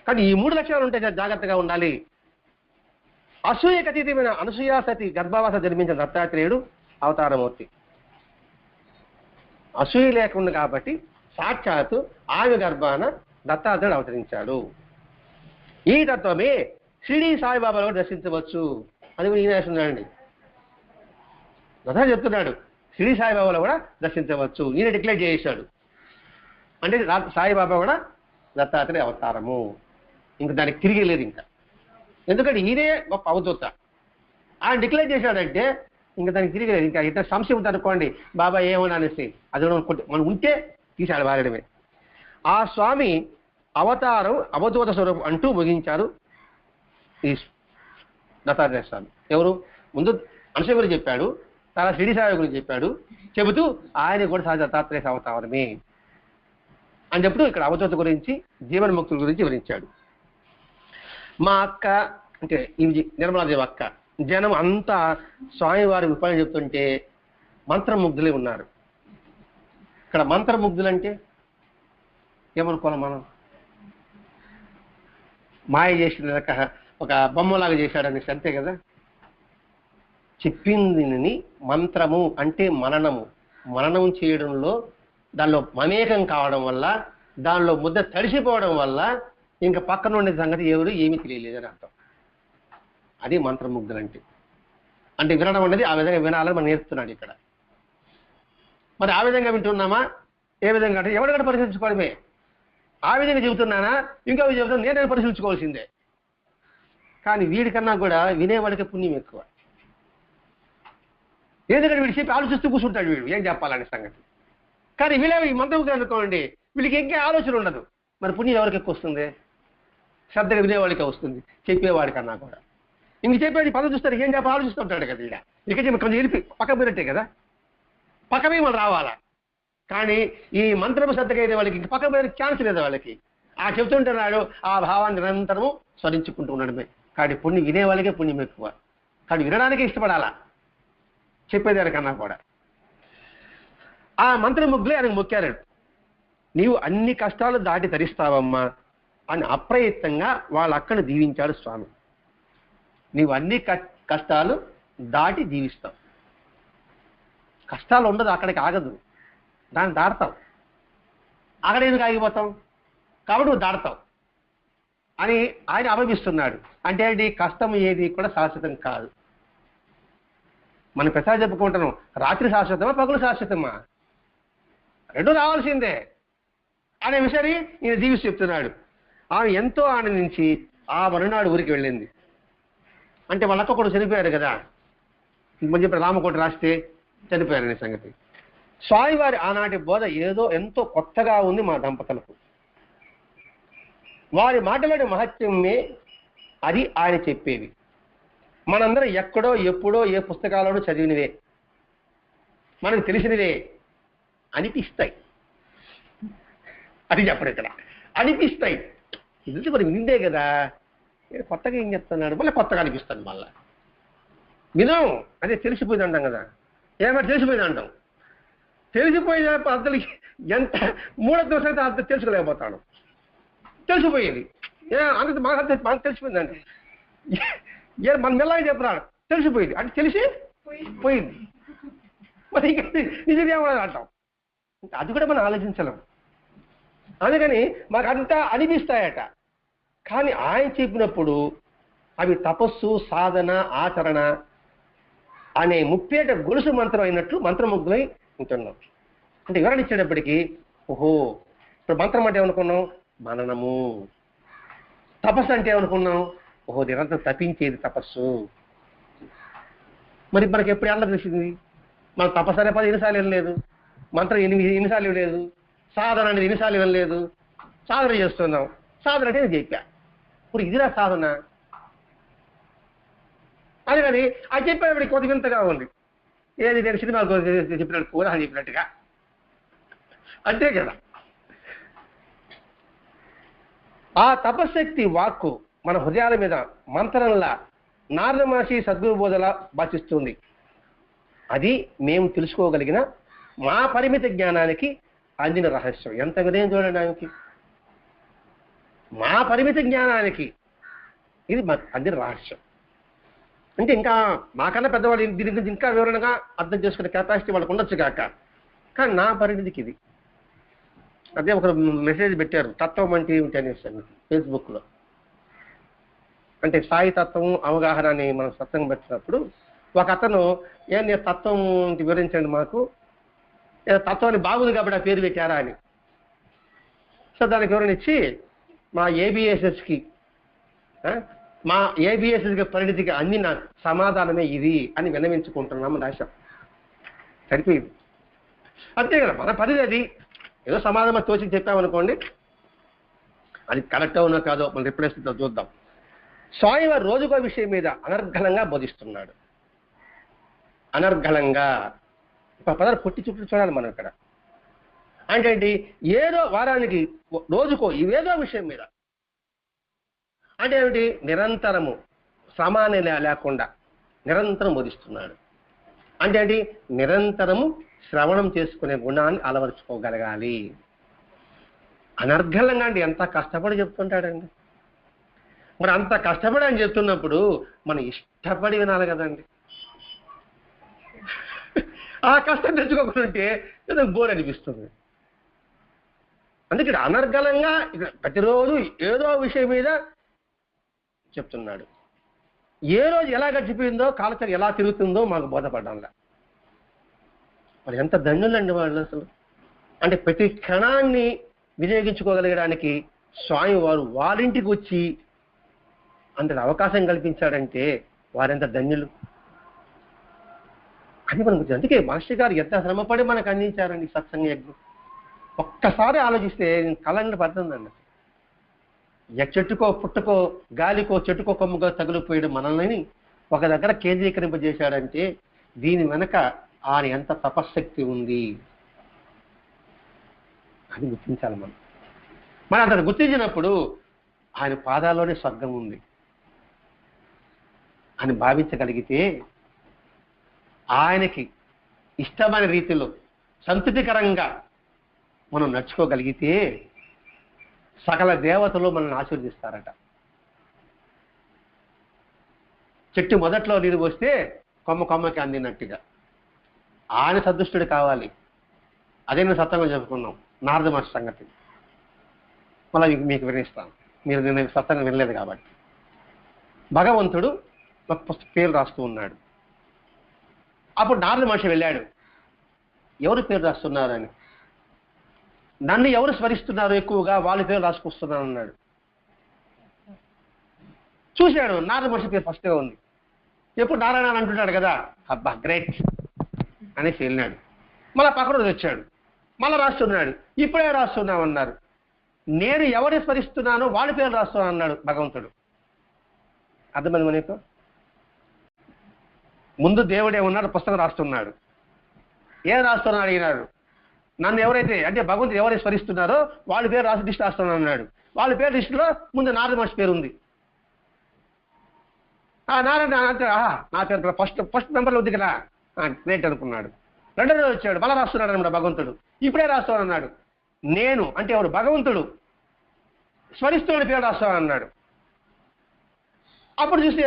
[SPEAKER 1] కానీ ఈ 3 లక్షణాలు ఉంటే జాగ్రత్తగా ఉండాలి. అసూయకు అతీతమైన అనసూయ సతి గర్భావాస జన్మించిన దత్తాత్రేయుడు అవతారమూర్తి. అసూయ లేకుండా కాబట్టి సాక్షాత్తు ఆమె గర్భాన దత్తాత్రేయుడు అవతరించాడు. ఈ తత్వమే షిరిడి సాయిబాబాలో దర్శించవచ్చు. అది కూడా ఈయన వేస్తున్నాడండి, దత్తా చెప్తున్నాడు, షిరిడి సాయిబాబాలో కూడా దర్శించవచ్చు. ఈయన డిక్లేర్ చేశాడు. అంటే సాయిబాబా కూడా దత్తాత్రేయ అవతారము, ఇంక దానికి తిరిగి లేదు ఇంకా. ఎందుకంటే ఈయనే గొప్ప అవధూత, ఆయన డిక్లేర్ చేశాడంటే ఇంకా దానికి తిరిగి లేదు. ఇంకా ఇట్లా సంశయం ఉంది అనుకోండి, బాబా ఏమని అనేసి అది మనం ఉంటే తీశాడు వారడమే. ఆ స్వామి అవతారం అవధూత స్వరూపం అంటూ ముగించారు ఈ దత్తాత్రేయ స్వామి. ఎవరు? ముందు అనసూయ గురించి చెప్పాడు, తర్వాత షిరిడి సాయి గురించి చెప్పాడు, చెబుతూ ఆయన కూడా దత్తాత్రేయ అవతారమే అని చెప్తూ ఇక్కడ అవధూత గురించి, జీవన్ముక్తుల గురించి వివరించాడు. మా అక్క అంటే నిర్మలాదేవి అక్క, జనం అంతా స్వామివారి విపాయం చెప్తుంటే మంత్రముగ్ధులే ఉన్నారు. ఇక్కడ మంత్రముగ్ధులు అంటే ఏమనుకోవాలి మనం? మాయ చేసిన ఒక బొమ్మలాగా చేశాడనేసి అంతే కదా. చెప్పింది మంత్రము అంటే మననం చేయడంలో, దానిలో మమేకం కావడం వల్ల, దానిలో ముద్ద తడిసిపోవడం వల్ల ఇంకా పక్కన ఉండే సంగతి ఎవరు ఏమీ తెలియలేదని అర్థం. అది మంత్రముగ్ధులు అంటే వినడం అనేది ఆ విధంగా వినాలని మనం నేర్పుతున్నాడు ఇక్కడ. మరి ఆ విధంగా వింటున్నామా? ఏ విధంగా అంటే ఎవరికైనా పరిశీలించుకోవడమే. ఆ విధంగా చెబుతున్నానా, ఇంకో చెబుతున్నా, నేను పరిశీలించుకోవాల్సిందే. కానీ వీడికన్నా కూడా వినేవాడికి పుణ్యం ఎక్కువ. ఎందుకంటే వీడు చెప్పి ఆలోచిస్తూ కూర్చుంటాడు, వీడు ఏం చెప్పాలనే సంగతి. కానీ వీళ్ళే ఈ మంత్రముగ్ధులు అనుకోండి, వీళ్ళకి ఇంకా ఆలోచన ఉండదు. మరి పుణ్యం ఎవరికి ఎక్కువ వస్తుంది? శ్రద్ధగా వినేవాడికి వస్తుంది, చెప్పేవాడికన్నా కూడా. ఇంక చెప్పేది పదవి చూస్తారు, ఏం చెప్పి ఆలోచిస్తూ ఉంటాడు కదా. ఇక కొంచెం వెళ్ళి పక్క పోయినట్టే కదా, పక్క పోయి మనం రావాలా. కానీ ఈ మంత్రము శ్రద్ధగా అయితే వాళ్ళకి ఇంక పక్క పోయిన ఛాన్స్ లేదు వాళ్ళకి. ఆ చెప్తుంటున్నాడు, ఆ భావాన్ని నిరంతరము స్మరించుకుంటూ ఉండడమే. కానీ పుణ్యం వినేవాళ్ళకే పుణ్యం ఎక్కువ. కానీ వినడానికే ఇష్టపడాలా, చెప్పేదానికన్నా కూడా. ఆ మంత్రముగ్గులే ఆయనకు మొక్కారు, నీవు అన్ని కష్టాలు దాటి తరిస్తావమ్మా అని అప్రయత్నంగా వాళ్ళ అక్కను దీవించాడు స్వామి. నీవు అన్ని కష్టాలు దాటి జీవిస్తావు. కష్టాలు ఉండదు, అక్కడికి ఆగదు, దాన్ని దాడతావు. అక్కడ ఎందుకు ఆగిపోతాం? కాబట్టి నువ్వు దాడతావు అని ఆయన అభవిస్తున్నాడు. అంటే ఏంటి? కష్టం ఏది కూడా శాశ్వతం కాదు. మనం ప్రసాద్ చెప్పుకుంటున్నాం, రాత్రి శాశ్వతమా పగులు శాశ్వతమా? రెండు రావాల్సిందే అనే విషయాన్ని ఈయన జీవిస్తూ చెప్తున్నాడు. ఆమె ఎంతో ఆనందించి ఆ మరునాడు ఊరికి వెళ్ళింది. అంటే వాళ్ళక్క కూడా చనిపోయారు కదా, చెప్పిన రామకోట రాస్తే చనిపోయారనే సంగతి. స్వామివారి ఆనాటి బోధ ఏదో ఎంతో కొత్తగా ఉంది మా దంపతులకు. వారి మాటలోని మహత్యమే అది ఆయన చెప్పేవి. మనందరం ఎక్కడో ఎప్పుడో ఏ పుస్తకాలను చదివినవే, మనకు తెలిసినవే అనిపిస్తాయి. అది చెప్పడు ఇక్కడ, అనిపిస్తాయి. ఇది మరి విందే కదా, కొత్తగా ఏం చెప్తున్నాడు, మళ్ళీ కొత్తగా అనిపిస్తుంది. మళ్ళా వినం, అదే తెలిసిపోయింది అంటాం కదా. ఏమైనా తెలిసిపోయింది అంటాం. తెలిసిపోయిన అర్థాలు ఎంత మూఢత్వం సైతం అర్థం తెలుసుకోలేకపోతాడు. తెలిసిపోయేది అంత మాకు తెలిసిపోయిందండి. మన మెల్లగా చెప్తున్నాడు, తెలిసిపోయింది అంటే తెలిసి పోయింది. మరి ఇంకా నిజమేమో అంటాం. అది కూడా మనం ఆలోచించలేం. అందుకని మాకు అంతా అనిపిస్తాయట. కానీ ఆయన చెప్పినప్పుడు అవి తపస్సు, సాధన, ఆచరణ అనే ముప్పేట గొలుసు మంత్రం అయినట్లు మంత్రముగ్ధులై ఉంటున్నాం. అంటే వివరణ ఇచ్చేటప్పటికీ ఓహో, ఇప్పుడు మంత్రం అంటే ఏమనుకున్నాం, మననము. తపస్సు అంటే ఏమనుకున్నాం, ఓహో నిరంతరం తపించేది తపస్సు. మరి మనకి ఎప్పుడు ఎలా తెలిసింది? మన తపస్సు అనే పది ఎన్నిసార్లు వినలేదు, మంత్రం ఎన్నిసార్లు ఇవ్వలేదు, సాధన అనేది ఎన్నిసార్లు వినలేదు. సాధన చేస్తున్నాం, సాధన అంటే నేను చెప్పా. ఇప్పుడు ఇదిరా సాధన. అది కానీ అది చెప్పేటప్పటికి కొద్ది వింతగా ఉంది. ఏది నేను సినిమాలు చెప్పినట్టు కూడా చెప్పినట్టుగా అంతే కదా. ఆ తపశక్తి వాక్కు మన హృదయాల మీద మంత్రంలా నారద మహర్షి సద్గురు బోధలా భాషిస్తుంది. అది మేము తెలుసుకోగలిగిన మా పరిమిత జ్ఞానానికి అందిన రహస్యం. ఎంత వినయం చూడండి ఆయనకి. మా పరిమిత జ్ఞానానికి ఇది మాకు అందిన రహస్యం. అంటే ఇంకా మాకన్నా పెద్దవాళ్ళు దీని గురించి ఇంకా వివరణగా అర్థం చేసుకునే కెపాసిటీ వాళ్ళకు ఉండొచ్చు కాక, కానీ నా పరిమితికి ఇది. అదే ఒక మెసేజ్ పెట్టారు, తత్వం అంటే ఏమిటి అనేసి ఫేస్బుక్లో. అంటే సాయి తత్వం అవగాహన అని మనం సత్సంగం పెట్టినప్పుడు ఒక అతను నేను తత్వం వివరించండి మాకు, తత్వాన్ని బాగుంది కాబట్టి ఆ పేరు పెట్టారా అని. సో దానికి వివరణ ఇచ్చి మా ఏబిఎస్ఎస్కి పరిణితికి అందిన సమాధానమే ఇది అని విన్నవించుకుంటున్నాము రాశాం. సరిపోయింది అంతే కదా. మన పరిధి అది. ఏదో సమాధానం తోచి చెప్పామనుకోండి, అది కరెక్ట్ అవునో కాదో మనం రిప్లేస్ చూద్దాం. స్వామివారు రోజుకో విషయం మీద అనర్గళంగా బోధిస్తున్నాడు. అనర్గళంగా పదాలు పొట్టి చుట్టూ చూడాలి మనం ఇక్కడ. అంటే ఏదో వారానికి రోజుకో ఏదో విషయం మీద అంటే ఏమిటి, నిరంతరము శ్రమాన్ని లేకుండా నిరంతరం బోధిస్తున్నాడు. అంటే ఏంటి, నిరంతరము శ్రవణం చేసుకునే గుణాన్ని అలవరుచుకోగలగాలి. అనర్గళంగా అండి, ఎంత కష్టపడి చెప్తుంటాడండి. మరి అంత కష్టపడి అని చెప్తున్నప్పుడు మనం ఇష్టపడి వినాలి కదండి. ఆ కష్టం తెచ్చుకోకుంటే ఏదో బోర్ అనిపిస్తుంది. అందుకే అనర్గళంగా ప్రతిరోజు ఏదో విషయం మీద చెప్తున్నాడు. ఏ రోజు ఎలా గడిచిపోయిందో, కాలచరి ఎలా తిరుగుతుందో మాకు బోధపడ్డంలా. మరి ఎంత ధన్యులండి వాళ్ళు అసలు. అంటే ప్రతి క్షణాన్ని వినియోగించుకోగలగడానికి స్వామి వారు వారింటికి వచ్చి అంత అవకాశం కల్పించాడంటే వారెంత ధన్యులు అని మనకు. అందుకే మాస్టర్ గారు ఎంత శ్రమపడి మనకు అందించారండి సత్సంగ యజ్ఞం. ఒక్కసారి ఆలోచిస్తే కళంగా పడుతుందండి. చెట్టుకో పుట్టుకో గాలికో చెట్టుకో కొమ్ముకో తగులిపోయాడు మనల్ని ఒక దగ్గర కేంద్రీకరింపజేశాడంటే దీని వెనక ఆయన ఎంత తపశ్శక్తి ఉంది అని గుర్తించాలి మనం. మనం అతను గుర్తించినప్పుడు ఆయన పాదాల్లోనే స్వర్గం ఉంది అని భావించగలిగితే, ఆయనకి ఇష్టమైన రీతిలో సంతృప్తికరంగా మనం నడుచుకోగలిగితే సకల దేవతలు మనల్ని ఆశీర్వదిస్తారట. చెట్టు మొదట్లో నీరు పోస్తే కొమ్మకి అందినట్టుగా ఆయన సదృష్టుడు కావాలి. అదే నేను సత్సంగం చెప్పుకున్నాం నారద మహర్షి సంగతి. మళ్ళీ మీకు వివరిస్తాను, మీరు నేను సత్సంగం వినలేదు కాబట్టి. భగవంతుడు ఒక పేరు రాస్తూ ఉన్నాడు. అప్పుడు నారద మహర్షి వెళ్ళాడు, ఎవరు పేరు రాస్తున్నారని. నన్ను ఎవరు స్మరిస్తున్నారు ఎక్కువగా వాళ్ళ పేరు రాసుకొస్తున్నాను అన్నాడు. చూశాడు నారద మహర్షి పేరు ఫస్ట్గా ఉంది. ఎప్పుడు నారాయణ అని అంటున్నాడు కదా, అబ్బా గ్రేట్ అనేసి వెళ్ళినాడు. మళ్ళీ పక్కన రోజు వచ్చాడు, మళ్ళీ రాస్తున్నాడు. ఇప్పుడే రాస్తున్నామన్నారు. నేను ఎవరిని స్మరిస్తున్నానో వాడి పేరు రాస్తున్నాను అన్నాడు భగవంతుడు. అర్థమైంది మనకు? ముందు దేవుడే ఉన్నాడు, పుస్తకం రాస్తున్నాడు. ఏం రాస్తున్నాడు అడిగినాడు. నన్ను ఎవరైతే అంటే భగవంతుడు ఎవరైతే స్మరిస్తున్నారో వాళ్ళ పేరు రాసి లిస్ట్ రాస్తున్నాను అన్నాడు. వాళ్ళ పేరు లిస్టులో ముందు నారద మహర్షి పేరు ఉంది. నారాయణ అంటే నా పేరు ఫస్ట్ నెంబర్లో ఉంది కదా, గ్రేట్ అనుకున్నాడు. రెండో రోజు వచ్చాడు, మళ్ళీ రాస్తున్నాడు అన్నమాట భగవంతుడు. ఇప్పుడే రాస్తానన్నాడు. నేను అంటే ఎవరు? భగవంతుడు స్మరిస్తున్న పేరు రాస్తానన్నాడు. అప్పుడు చూస్తే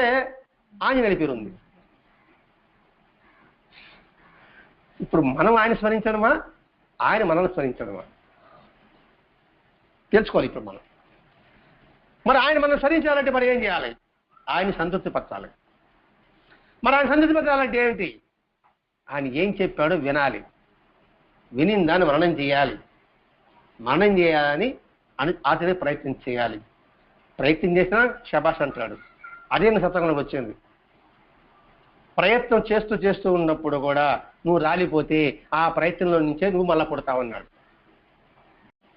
[SPEAKER 1] ఆంజనేయుడి పేరు ఉంది. ఇప్పుడు మనం ఆయన స్మరించడమా, ఆయన మనల్ని స్మరించడమా తెలుసుకోవాలి ఇప్పుడు మనం. మరి ఆయన మనం స్మరించాలంటే మరి ఏం చేయాలి? ఆయన్ని సంతృప్తి పరచాలి. మరి ఆయన సంతృప్తి పరచాలంటే ఏమిటి? ఆయన ఏం చెప్పాడో వినాలి, విని దాన్ని మననం చేయాలి. మననం చేయాలని ఆచరణ ప్రయత్నం చేయాలి. ప్రయత్నం చేసినా శబాష్ అంటాడు. అదే సత్సంగంలో వచ్చింది. ప్రయత్నం చేస్తూ చేస్తూ ఉన్నప్పుడు కూడా నువ్వు రాలిపోతే ఆ ప్రయత్నంలో నుంచే నువ్వు మళ్ళా పుడతావన్నాడు.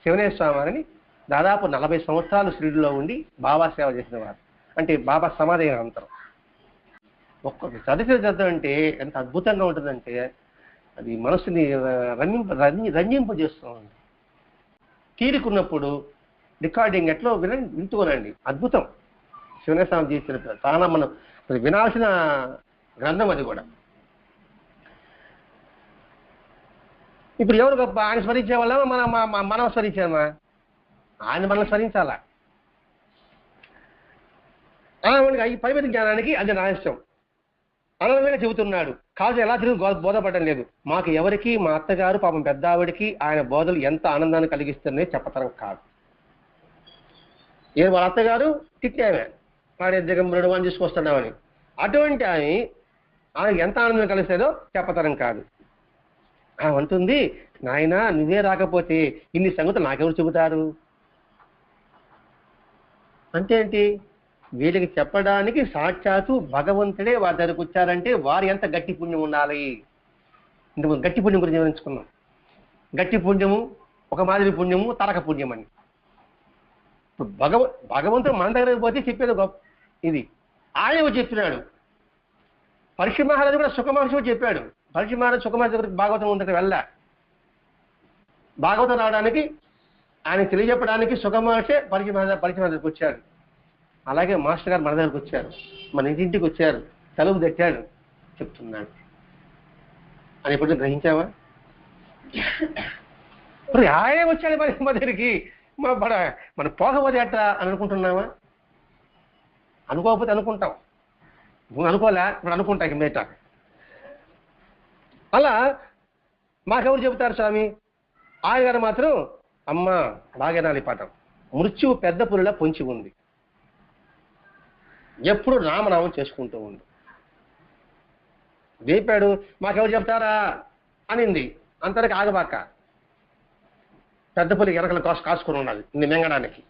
[SPEAKER 1] శివనేశ్వర స్వామి వారిని దాదాపు 40 సంవత్సరాలు షిరిడీలో ఉండి బాబా సేవ చేసిన వారు. అంటే బాబా సమాధి అనంతరం ఒక్కొక్క చదివితే అంటే ఎంత అద్భుతంగా ఉంటుందంటే అది మనసుని రంజింపజేస్తూ ఉంది. తీరుకున్నప్పుడు రికార్డింగ్ ఎట్లో వింటూనండి. అద్భుతం. శివనేశ్వర స్వామి చేసిన చాలా మనం వినాల్సిన గ్రంథం అది కూడా. ఇప్పుడు ఎవరు గొప్ప? ఆయన స్మరించే వాళ్ళమా మనం స్మరించామా? ఆయన మనం స్మరించాలా. ఈ పరిమితి జ్ఞానానికి అది రహస్యం అనగా చెబుతున్నాడు. కాదు ఎలా తిరిగి బోధపడడం లేదు. మాకు ఎవరికి మా అత్తగారు పాపం పెద్ద ఆవిడికి ఆయన బోధలు ఎంత ఆనందాన్ని కలిగిస్తున్నాయో చెప్పతరం కాదు. వాళ్ళ అత్తగారు తిట్టామే, వాడి దిగంబరుడు అని తీసుకొస్తున్నామని. అటువంటి ఆయనకి ఎంత ఆనందం కలిస్తేదో చెప్పతరం కాదు. అంటుంది, నాయన నువ్వే రాకపోతే ఇన్ని సంగతులు నాకెవరు చెబుతారు అంటే ఏంటి? వీళ్ళకి చెప్పడానికి సాక్షాత్తు భగవంతుడే వారి దగ్గరకు వచ్చారంటే వారు ఎంత గట్టి పుణ్యం ఉండాలి. గట్టి పుణ్యం గురించి వివరించుకున్నాం. గట్టి పుణ్యము, ఒక మాదిరి పుణ్యము, తరక పుణ్యం అని. ఇప్పుడు భగవంతుడు మన దగ్గరకు పోతే చెప్పేది గొప్ప ఇది. ఆయన చెప్పినాడు. పరీక్ష మహారాజు కూడా సుఖమహర్షి చెప్పాడు. పరీక్ష మహారాజు సుఖమహర్షి దగ్గరికి భాగవతం ఉంటే వెళ్ళా. భాగవతం రావడానికి ఆయన తెలియజెప్పడానికి సుఖమహర్షి పరీక్ష మహారాజుకి వచ్చాడు. అలాగే మాస్టర్ గారు మన దగ్గరకు వచ్చారు, మన ఇంటికి వచ్చారు, తలుపు తట్టాడు, చెప్తున్నాడు అని ఎప్పుడు గ్రహించావా? ఇప్పుడు ఆయనే వచ్చాడు మన దగ్గరికి. మన పోకపోతే ఎట్లా అని అనుకుంటున్నావా? అనుకోకపోతే అనుకుంటాం. నువ్వు అనుకోలే, ఇప్పుడు అనుకుంటా ఇక మీట. అలా మాకెవరు చెబుతారు స్వామి? ఆయన గారు మాత్రం అమ్మ బాగా నాలి పాఠం. మృత్యువు పెద్ద పులిలా పొంచి ఉంది, ఎప్పుడు రామనామం చేసుకుంటూ ఉంది. దీపాడు మాకెవరు చెప్తారా అనింది. అంతరికి ఆగబాక, పెద్ద పులి ఎనకలు కాసుకొని ఉన్నది నీ మింగడానికి.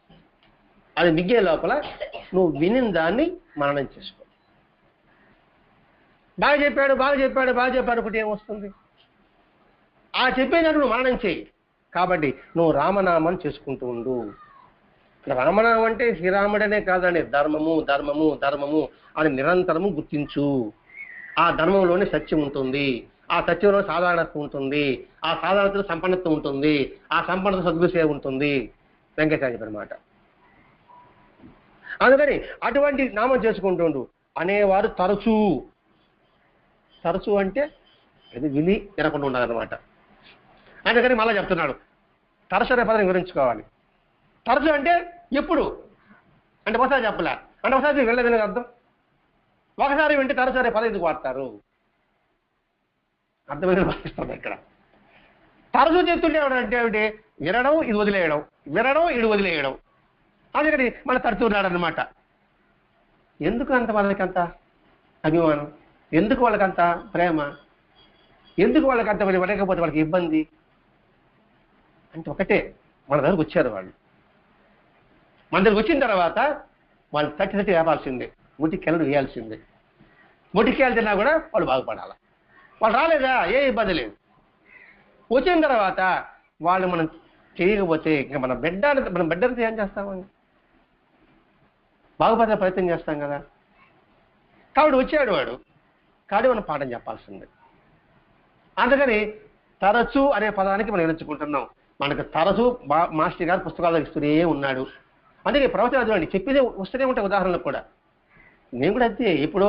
[SPEAKER 1] అది మిగ్గే లోపల నువ్వు విని దాన్ని మననం చేసుకో. బాగా చెప్పాడు ఒకటి ఏమొస్తుంది? ఆ చెప్పేదాన్ని నువ్వు మననం చేయి. కాబట్టి నువ్వు రామనామం చేసుకుంటూ ఉండు. రామనామం అంటే శ్రీరాముడనే కాదండి, ధర్మము ధర్మము ధర్మము అని నిరంతరము గుర్తించు. ఆ ధర్మంలోనే సత్యం ఉంటుంది, ఆ సత్యంలో సాధారణత్వం ఉంటుంది, ఆ సాధారణతలో సంపన్నత్వం ఉంటుంది, ఆ సంపన్నత సద్గుసేవ ఉంటుంది. వెంకటాచార్య అనమాట. అందుకని అటువంటి నామం చేసుకుంటుండు అనేవారు తరచూ అంటే అది విని తినకుండా ఉండాలన్నమాట. అందుకని మళ్ళీ చెప్తున్నాడు, తరచు అనే పదాన్ని వివరించుకోవాలి. తరచు అంటే ఎప్పుడు అంటే ఒకసారి చెప్పలే అంటే ఒకసారి వెళ్ళలేదని అర్థం. ఒకసారి వింటే తరచు అనే పదం ఎందుకు వాడతారు? అర్థమైన భావిస్తాం ఇక్కడ. తరచు చెప్తుంటే అంటే ఏమిటి? వినడం ఇది వదిలేయడం, వినడం ఇది వదిలేయడం. అందుకని మళ్ళీ తడుతున్నాడు అనమాట. ఎందుకు అంత వాళ్ళకంత అభిమానం? ఎందుకు వాళ్ళకంత ప్రేమ? ఎందుకు వాళ్ళకంత పడకపోతే వాళ్ళకి ఇబ్బంది అంటే ఒకటే, మన దగ్గరకు వచ్చారు వాళ్ళు. మన దగ్గరకు వచ్చిన తర్వాత వాళ్ళు తట్టి వేపాల్సిందే, ఉటికి కెళ్ళడు వేయాల్సిందే. మొటికాయలు తిన్నా కూడా వాళ్ళు బాగుపడాలి. వాళ్ళు రాలేదా, ఏ ఇబ్బంది లేదు. వచ్చిన తర్వాత వాళ్ళు మనం చేయకపోతే ఇంకా మన బిడ్డలతో ఏం చేస్తామండి? బాగుపడే ప్రయత్నం చేస్తాం కదా. కాబట్టి వచ్చాడు వాడు, కానీ మనం పాఠం చెప్పాల్సిందే. అందుకని తరచు అనే పదానికి మనం ఎంచుకుంటున్నాం. మనకు తరచు మాస్టర్ గారు పుస్తకాలు ఇస్తూనే ఉన్నాడు. అందుకే ప్రవచనం చదవండి, చెప్పేదే వస్తూనే ఉంటాయి ఉదాహరణలు కూడా. నేను కూడా అంతే, ఇప్పుడు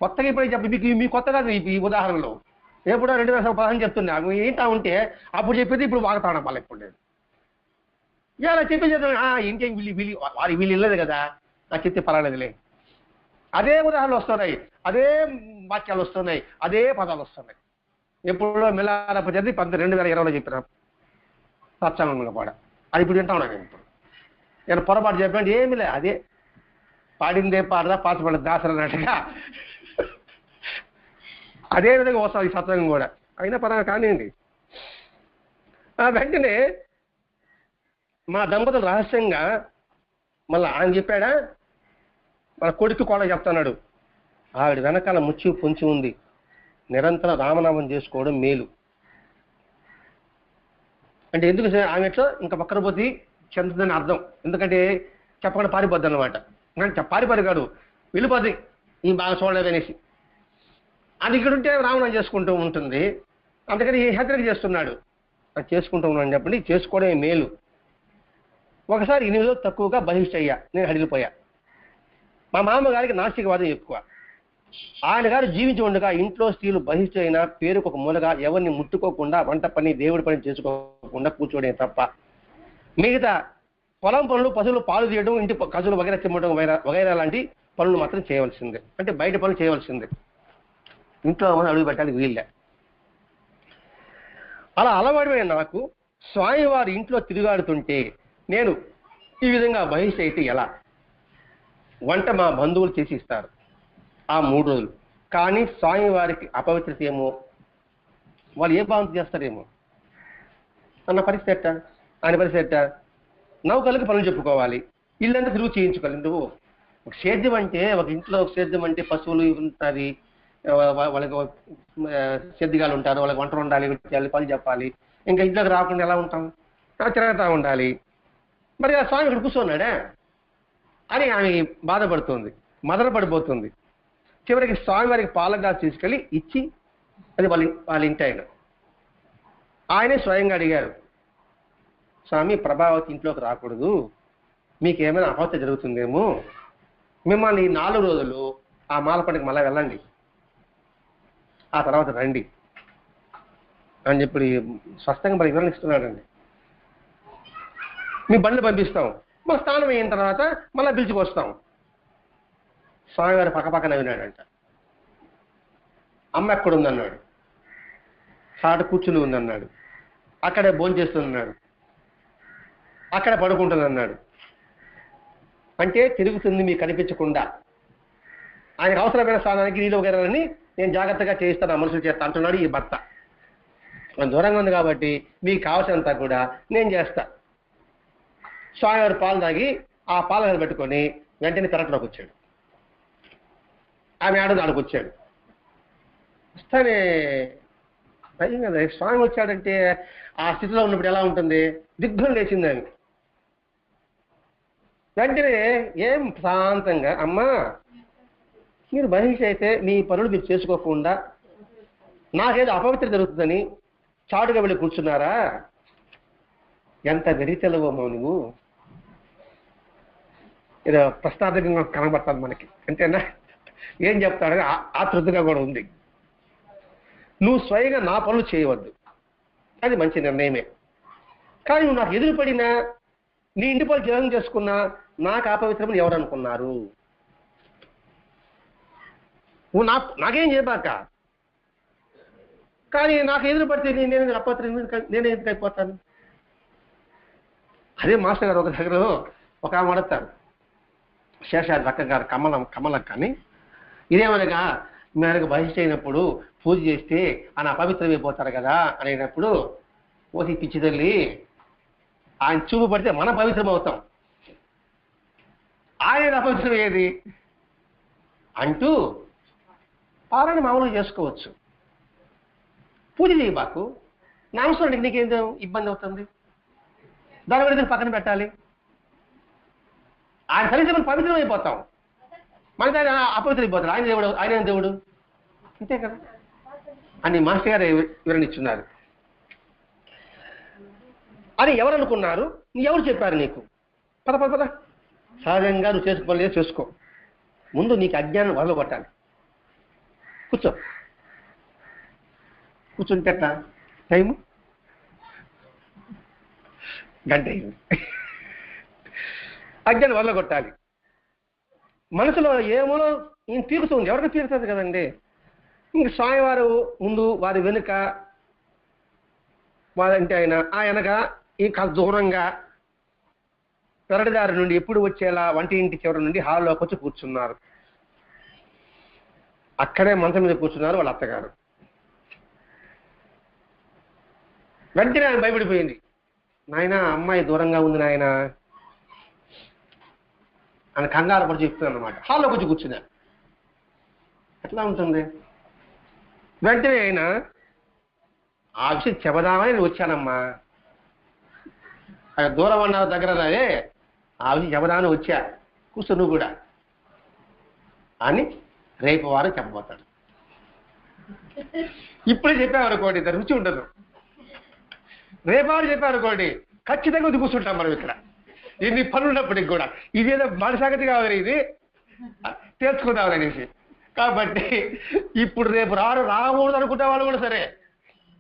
[SPEAKER 1] కొత్తగా ఇప్పుడే చెప్పి మీ కొత్త కాదు ఈ ఉదాహరణలు. ఎప్పుడో 2015 చెప్తున్నా ఏంటా ఉంటే అప్పుడు చెప్పేది ఇప్పుడు వాడతాను మళ్ళీ. ఇప్పుడు నేను ఇలా చెప్పి ఇంకేం వీళ్ళు వెళ్ళలేదు కదా, నాకు చెప్తే పర్వాలేదులే. అదే ఉదాహరణలు వస్తున్నాయి, అదే వాక్యాలు వస్తున్నాయి, అదే పదాలు వస్తున్నాయి. ఎప్పుడో మిలారప్ప చదివి 2020లో చెప్పిన సత్సంగంలో కూడా అది ఇప్పుడు వింటా ఉన్నాను. నేను ఇప్పుడు నేను పొరపాటు చెప్పండి ఏమి లే, అదే పాడిందే పాడదా పాచపడ దాసర అన్నట్టుగా అదే విధంగా వస్తుంది ఈ సత్సంగం కూడా. అయినా పర్వాలేదు కానివ్వండి. వెంటనే మా దంపతులు రహస్యంగా మళ్ళీ ఆయన చెప్పాడా, మన కొడుకు కూడా చెప్తున్నాడు, ఆవిడ వెనకాల ముచ్చి పొంచి ఉంది, నిరంతరం రామనామం చేసుకోవడం మేలు అంటే. ఎందుకు ఆమె ఎట్లా ఇంకా పక్కన పోతే చెందుతుందని అర్థం. ఎందుకంటే చెప్పకుండా పారిపోద్ది అనమాట. పారిపోదు కాదు, వెళ్ళిపోద్ది ఈ బాగా చూడలేదనేసి. అది ఇక్కడ ఉంటే రామనామం చేసుకుంటూ ఉంటుంది. అందుకని హెచ్చరిక చేస్తున్నాడు, అది చేసుకుంటూ ఉన్నాను చెప్పండి, చేసుకోవడమే మేలు. ఒకసారి 8 రోజులు తక్కువగా బహిష్ట అయ్యా, నేను హడిలిపోయా. మా మామగారికి నాస్తికవాదం ఎక్కువ. ఆయన గారు జీవించి ఉండగా ఇంట్లో స్త్రీలు బహిష్ట అయినా పేరుకు ఒక మూలగా ఎవరిని ముట్టుకోకుండా వంట పని దేవుడి పని చేసుకోకుండా కూర్చోడే తప్ప మిగతా పొలం పనులు, పశువులు పాలు తీయడం, ఇంటి కజులు వగైరా చిమ్మడం వగైరా లాంటి పనులు మాత్రం చేయవలసిందే. అంటే బయట పనులు చేయవలసిందే, ఇంట్లో అడుగు పెట్టడానికి వీళ్ళే. అలా అలవాడమైన నాకు స్వామివారి ఇంట్లో తిరుగాడుతుంటే నేను ఈ విధంగా బహిష్ట అయితే ఎలా? వంట మా బంధువులు చేసి ఇస్తారు ఆ 3 రోజులు. కానీ స్వామివారికి అపవిత్రత ఏమో, వాళ్ళు ఏ భావంతో చేస్తారేమో అన్న పరిస్థితి ఎట్టా, ఆయన పరిస్థితి ఎట్టా? నౌకలకు పనులు చెప్పుకోవాలి, ఇల్లంతా తిరుగు చేయించుకోవాలి. నువ్వు ఒక సేద్యం అంటే, ఒక ఇంట్లో ఒక సేద్యం అంటే పశువులు ఉంటుంది, వాళ్ళకి సేద్యగాలు ఉంటారు, వాళ్ళకి వంట ఉండాలి, పనులు చెప్పాలి. ఇంకా ఇంట్లోకి రాకుండా ఎలా ఉంటాం? తిరగతా ఉండాలి. మరి ఆ స్వామి ఇక్కడ కూర్చున్నాడే అని ఆమె బాధపడుతుంది, మదన పడిపోతుంది. చివరికి స్వామివారికి పాల గ్లాస్ తీసుకెళ్ళి ఇచ్చి, అది వాళ్ళ ఇంటి ఆయనే స్వయంగా అడిగారు, స్వామి ప్రభావతి ఇంట్లోకి రాకూడదు, మీకేమైనా అపవిత్రత జరుగుతుందేమో, మిమ్మల్ని ఈ 4 రోజులు ఆ మాల పండుగ మళ్ళీ వెళ్ళండి, ఆ తర్వాత రండి అని చెప్పి స్పష్టంగా మరి వివరణ ఇస్తున్నాడండి. మీ బండ్లు పంపిస్తాం, మన స్నానం అయిన తర్వాత మళ్ళీ పిలుచుకొస్తాం. స్వామివారి పక్కపక్కన విన్నాడంట. అమ్మ ఎక్కడుందన్నాడు, చాట కూర్చుని ఉందన్నాడు, అక్కడే భోంచేస్తున్నాడు, అక్కడే పడుకుంటుందన్నాడు. అంటే తిరుగుతుంది మీకు కనిపించకుండా. ఆయనకు అవసరమైన స్థానానికి నీళ్ళు వగేరాలని నేను జాగ్రత్తగా చేయిస్తాను, ఆ మనుషులు చేస్తా అంటున్నాడు ఈ భర్త. దూరంగా ఉంది కాబట్టి మీకు కావాల్సినంత కూడా నేను చేస్తా. స్వామివారి పాలు తాగి ఆ పాలు పెట్టుకొని వెంటనే పెరట్లోకి వచ్చాడు. ఆమె ఆడకు వచ్చాడు. వస్తానే భయం కదా, స్వామి వచ్చాడంటే ఆ స్థితిలో ఉన్నప్పుడు ఎలా ఉంటుంది? దిగ్భ్రం లేచింది ఆమె. వెంటనే ఏం శాంతంగా, అమ్మా మీరు బహిష్ అయితే మీ పనులు మీరు చేసుకోకుండా నాకేదో అపవిత్ర జరుగుతుందని చాటుగా వెళ్ళి కూర్చున్నారా? ఎంత వెరితెలవమో నువ్వు. ఏదో ప్రశ్నార్థకంగా కనబడుతుంది మనకి, అంతేనా? ఏం చెప్తాడని ఆతృతగా కూడా ఉంది. నువ్వు స్వయంగా నా పనులు చేయవద్దు, అది మంచి నిర్ణయమే. కానీ నువ్వు నాకు ఎదురుపడినా, నీ ఇంటి పనులు జీవనం చేసుకున్నా నాకు అపవిత్రమని ఎవరు అనుకున్నారు? నువ్వు నాకేం చేయబాక, కానీ నాకు ఎదురు పడితే నేను అపవిత్రం నేనే ఎందుకు అయిపోతాను? అదే మాస్టర్ గారు ఒక దగ్గర ఒక ఆమె అడుగుతారు, శేషాద్రి అక్క గారు కమలక్క అని, ఇదేమనగా మేరకు బహిష్ట అయినప్పుడు పూజ చేస్తే ఆయన అపవిత్రమైపోతారు కదా అనేటప్పుడు, ఓసి పిచ్చి తల్లి, ఆయన చూపు పడితే మనం పవిత్రం అవుతాం, ఆయన అపవిత్రం ఏది అంటూ ఆరాధన మామూలుగా చేసుకోవచ్చు. పూజ చేయబాకు. నామస్మరణకి నీకేం ఇబ్బంది అవుతుంది? దాని గురించి పక్కన పెట్టాలి. ఆయన కలిసి మనం పవిత్రం అయిపోతాం. మనకి ఆయన అపవిత్రం అయిపోతాడు. ఆయన దేవుడు, ఆయన దేవుడు అంతే కదా అని మాస్టర్ గారు వివరణ ఇచ్చున్నారు. అని ఎవరు అనుకున్నారు? ఎవరు చెప్పారు నీకు? పద పద పద, సహజంగా నువ్వు చేసుకోలేదు చేసుకో. ముందు నీకు అజ్ఞానం వదలగొట్టాలి. కూర్చో. కూర్చుంటే ఎట్లా? టైము గంట అయింది. అజ్ఞానం వదలగొట్టాలి. మనసులో ఏమో ఈయన తీరుతుంది. ఎవరికి తీరుతుంది కదండి. ఇంక స్వామివారు ముందు, వారి వెనుక, వారంటే ఆయన వెనక ఇంకా దూరంగా పెరడిదారి నుండి ఎప్పుడు వచ్చేలా వంటి ఇంటి చివరి నుండి హాల్లోకి వచ్చి కూర్చున్నారు. అక్కడే మంచం మీద కూర్చున్నారు వాళ్ళ అత్తగారు. వెంటనే ఆయన భయపడిపోయింది. నాయన అమ్మాయి దూరంగా ఉంది నాయన అని కంగారు పడి చెప్తుంది అన్నమాట. హాల్లోకి వచ్చి కూర్చున్నా. ఎట్లా ఉంటుంది? వెంటనే ఆయన ఆ విషయం చెబదామని నేను వచ్చానమ్మా, అక్కడ దూరం అన్న దగ్గర రాదే, ఆ విషయం చెబదామని వచ్చా, కూర్చో నువ్వు కూడా అని రేపు వారం చెప్పబోతాడు. ఇప్పుడే చెప్పామనుకోండి దాని రుచి ఉండదు. రేపు వారు చెప్పామనుకోండి ఖచ్చితంగా వచ్చి కూర్చుంటాం మనం ఇక్కడ, ఎన్ని పనులు ఉన్నప్పటికి కూడా. ఇదేదో మన సంగతి కావాలి, ఇది తెలుసుకుందామని అనేసి. కాబట్టి ఇప్పుడు రేపు రాకూడదు అనుకుంటే వాళ్ళు కూడా సరే,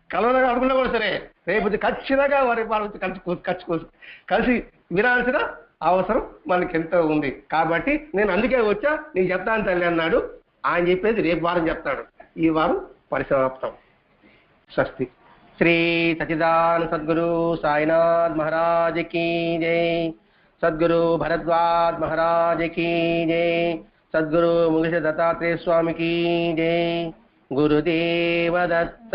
[SPEAKER 1] కలవగా అనుకున్నా కూడా సరే, రేపు ఖచ్చితంగా వారి కలిసి వినాల్సిన అవసరం మనకి ఎంతో ఉంది. కాబట్టి నేను అందుకే వచ్చా, నీకు చెప్తాను తల్లి అన్నాడు. ఆయన చెప్పేది రేపు వారం చెప్తాడు. ఈ వారం పరిసమాప్తం. స్వస్తి. శ్రీ సచ్చిదానంద సద్గురు సాయినాథ్ మహారాజ్ की जय, सद्गुरु भरद्वाज महाराज की जय, सद्गुरु मुगेश दत्तात्रेय स्वामी की जय, गुरुदेव दत्त।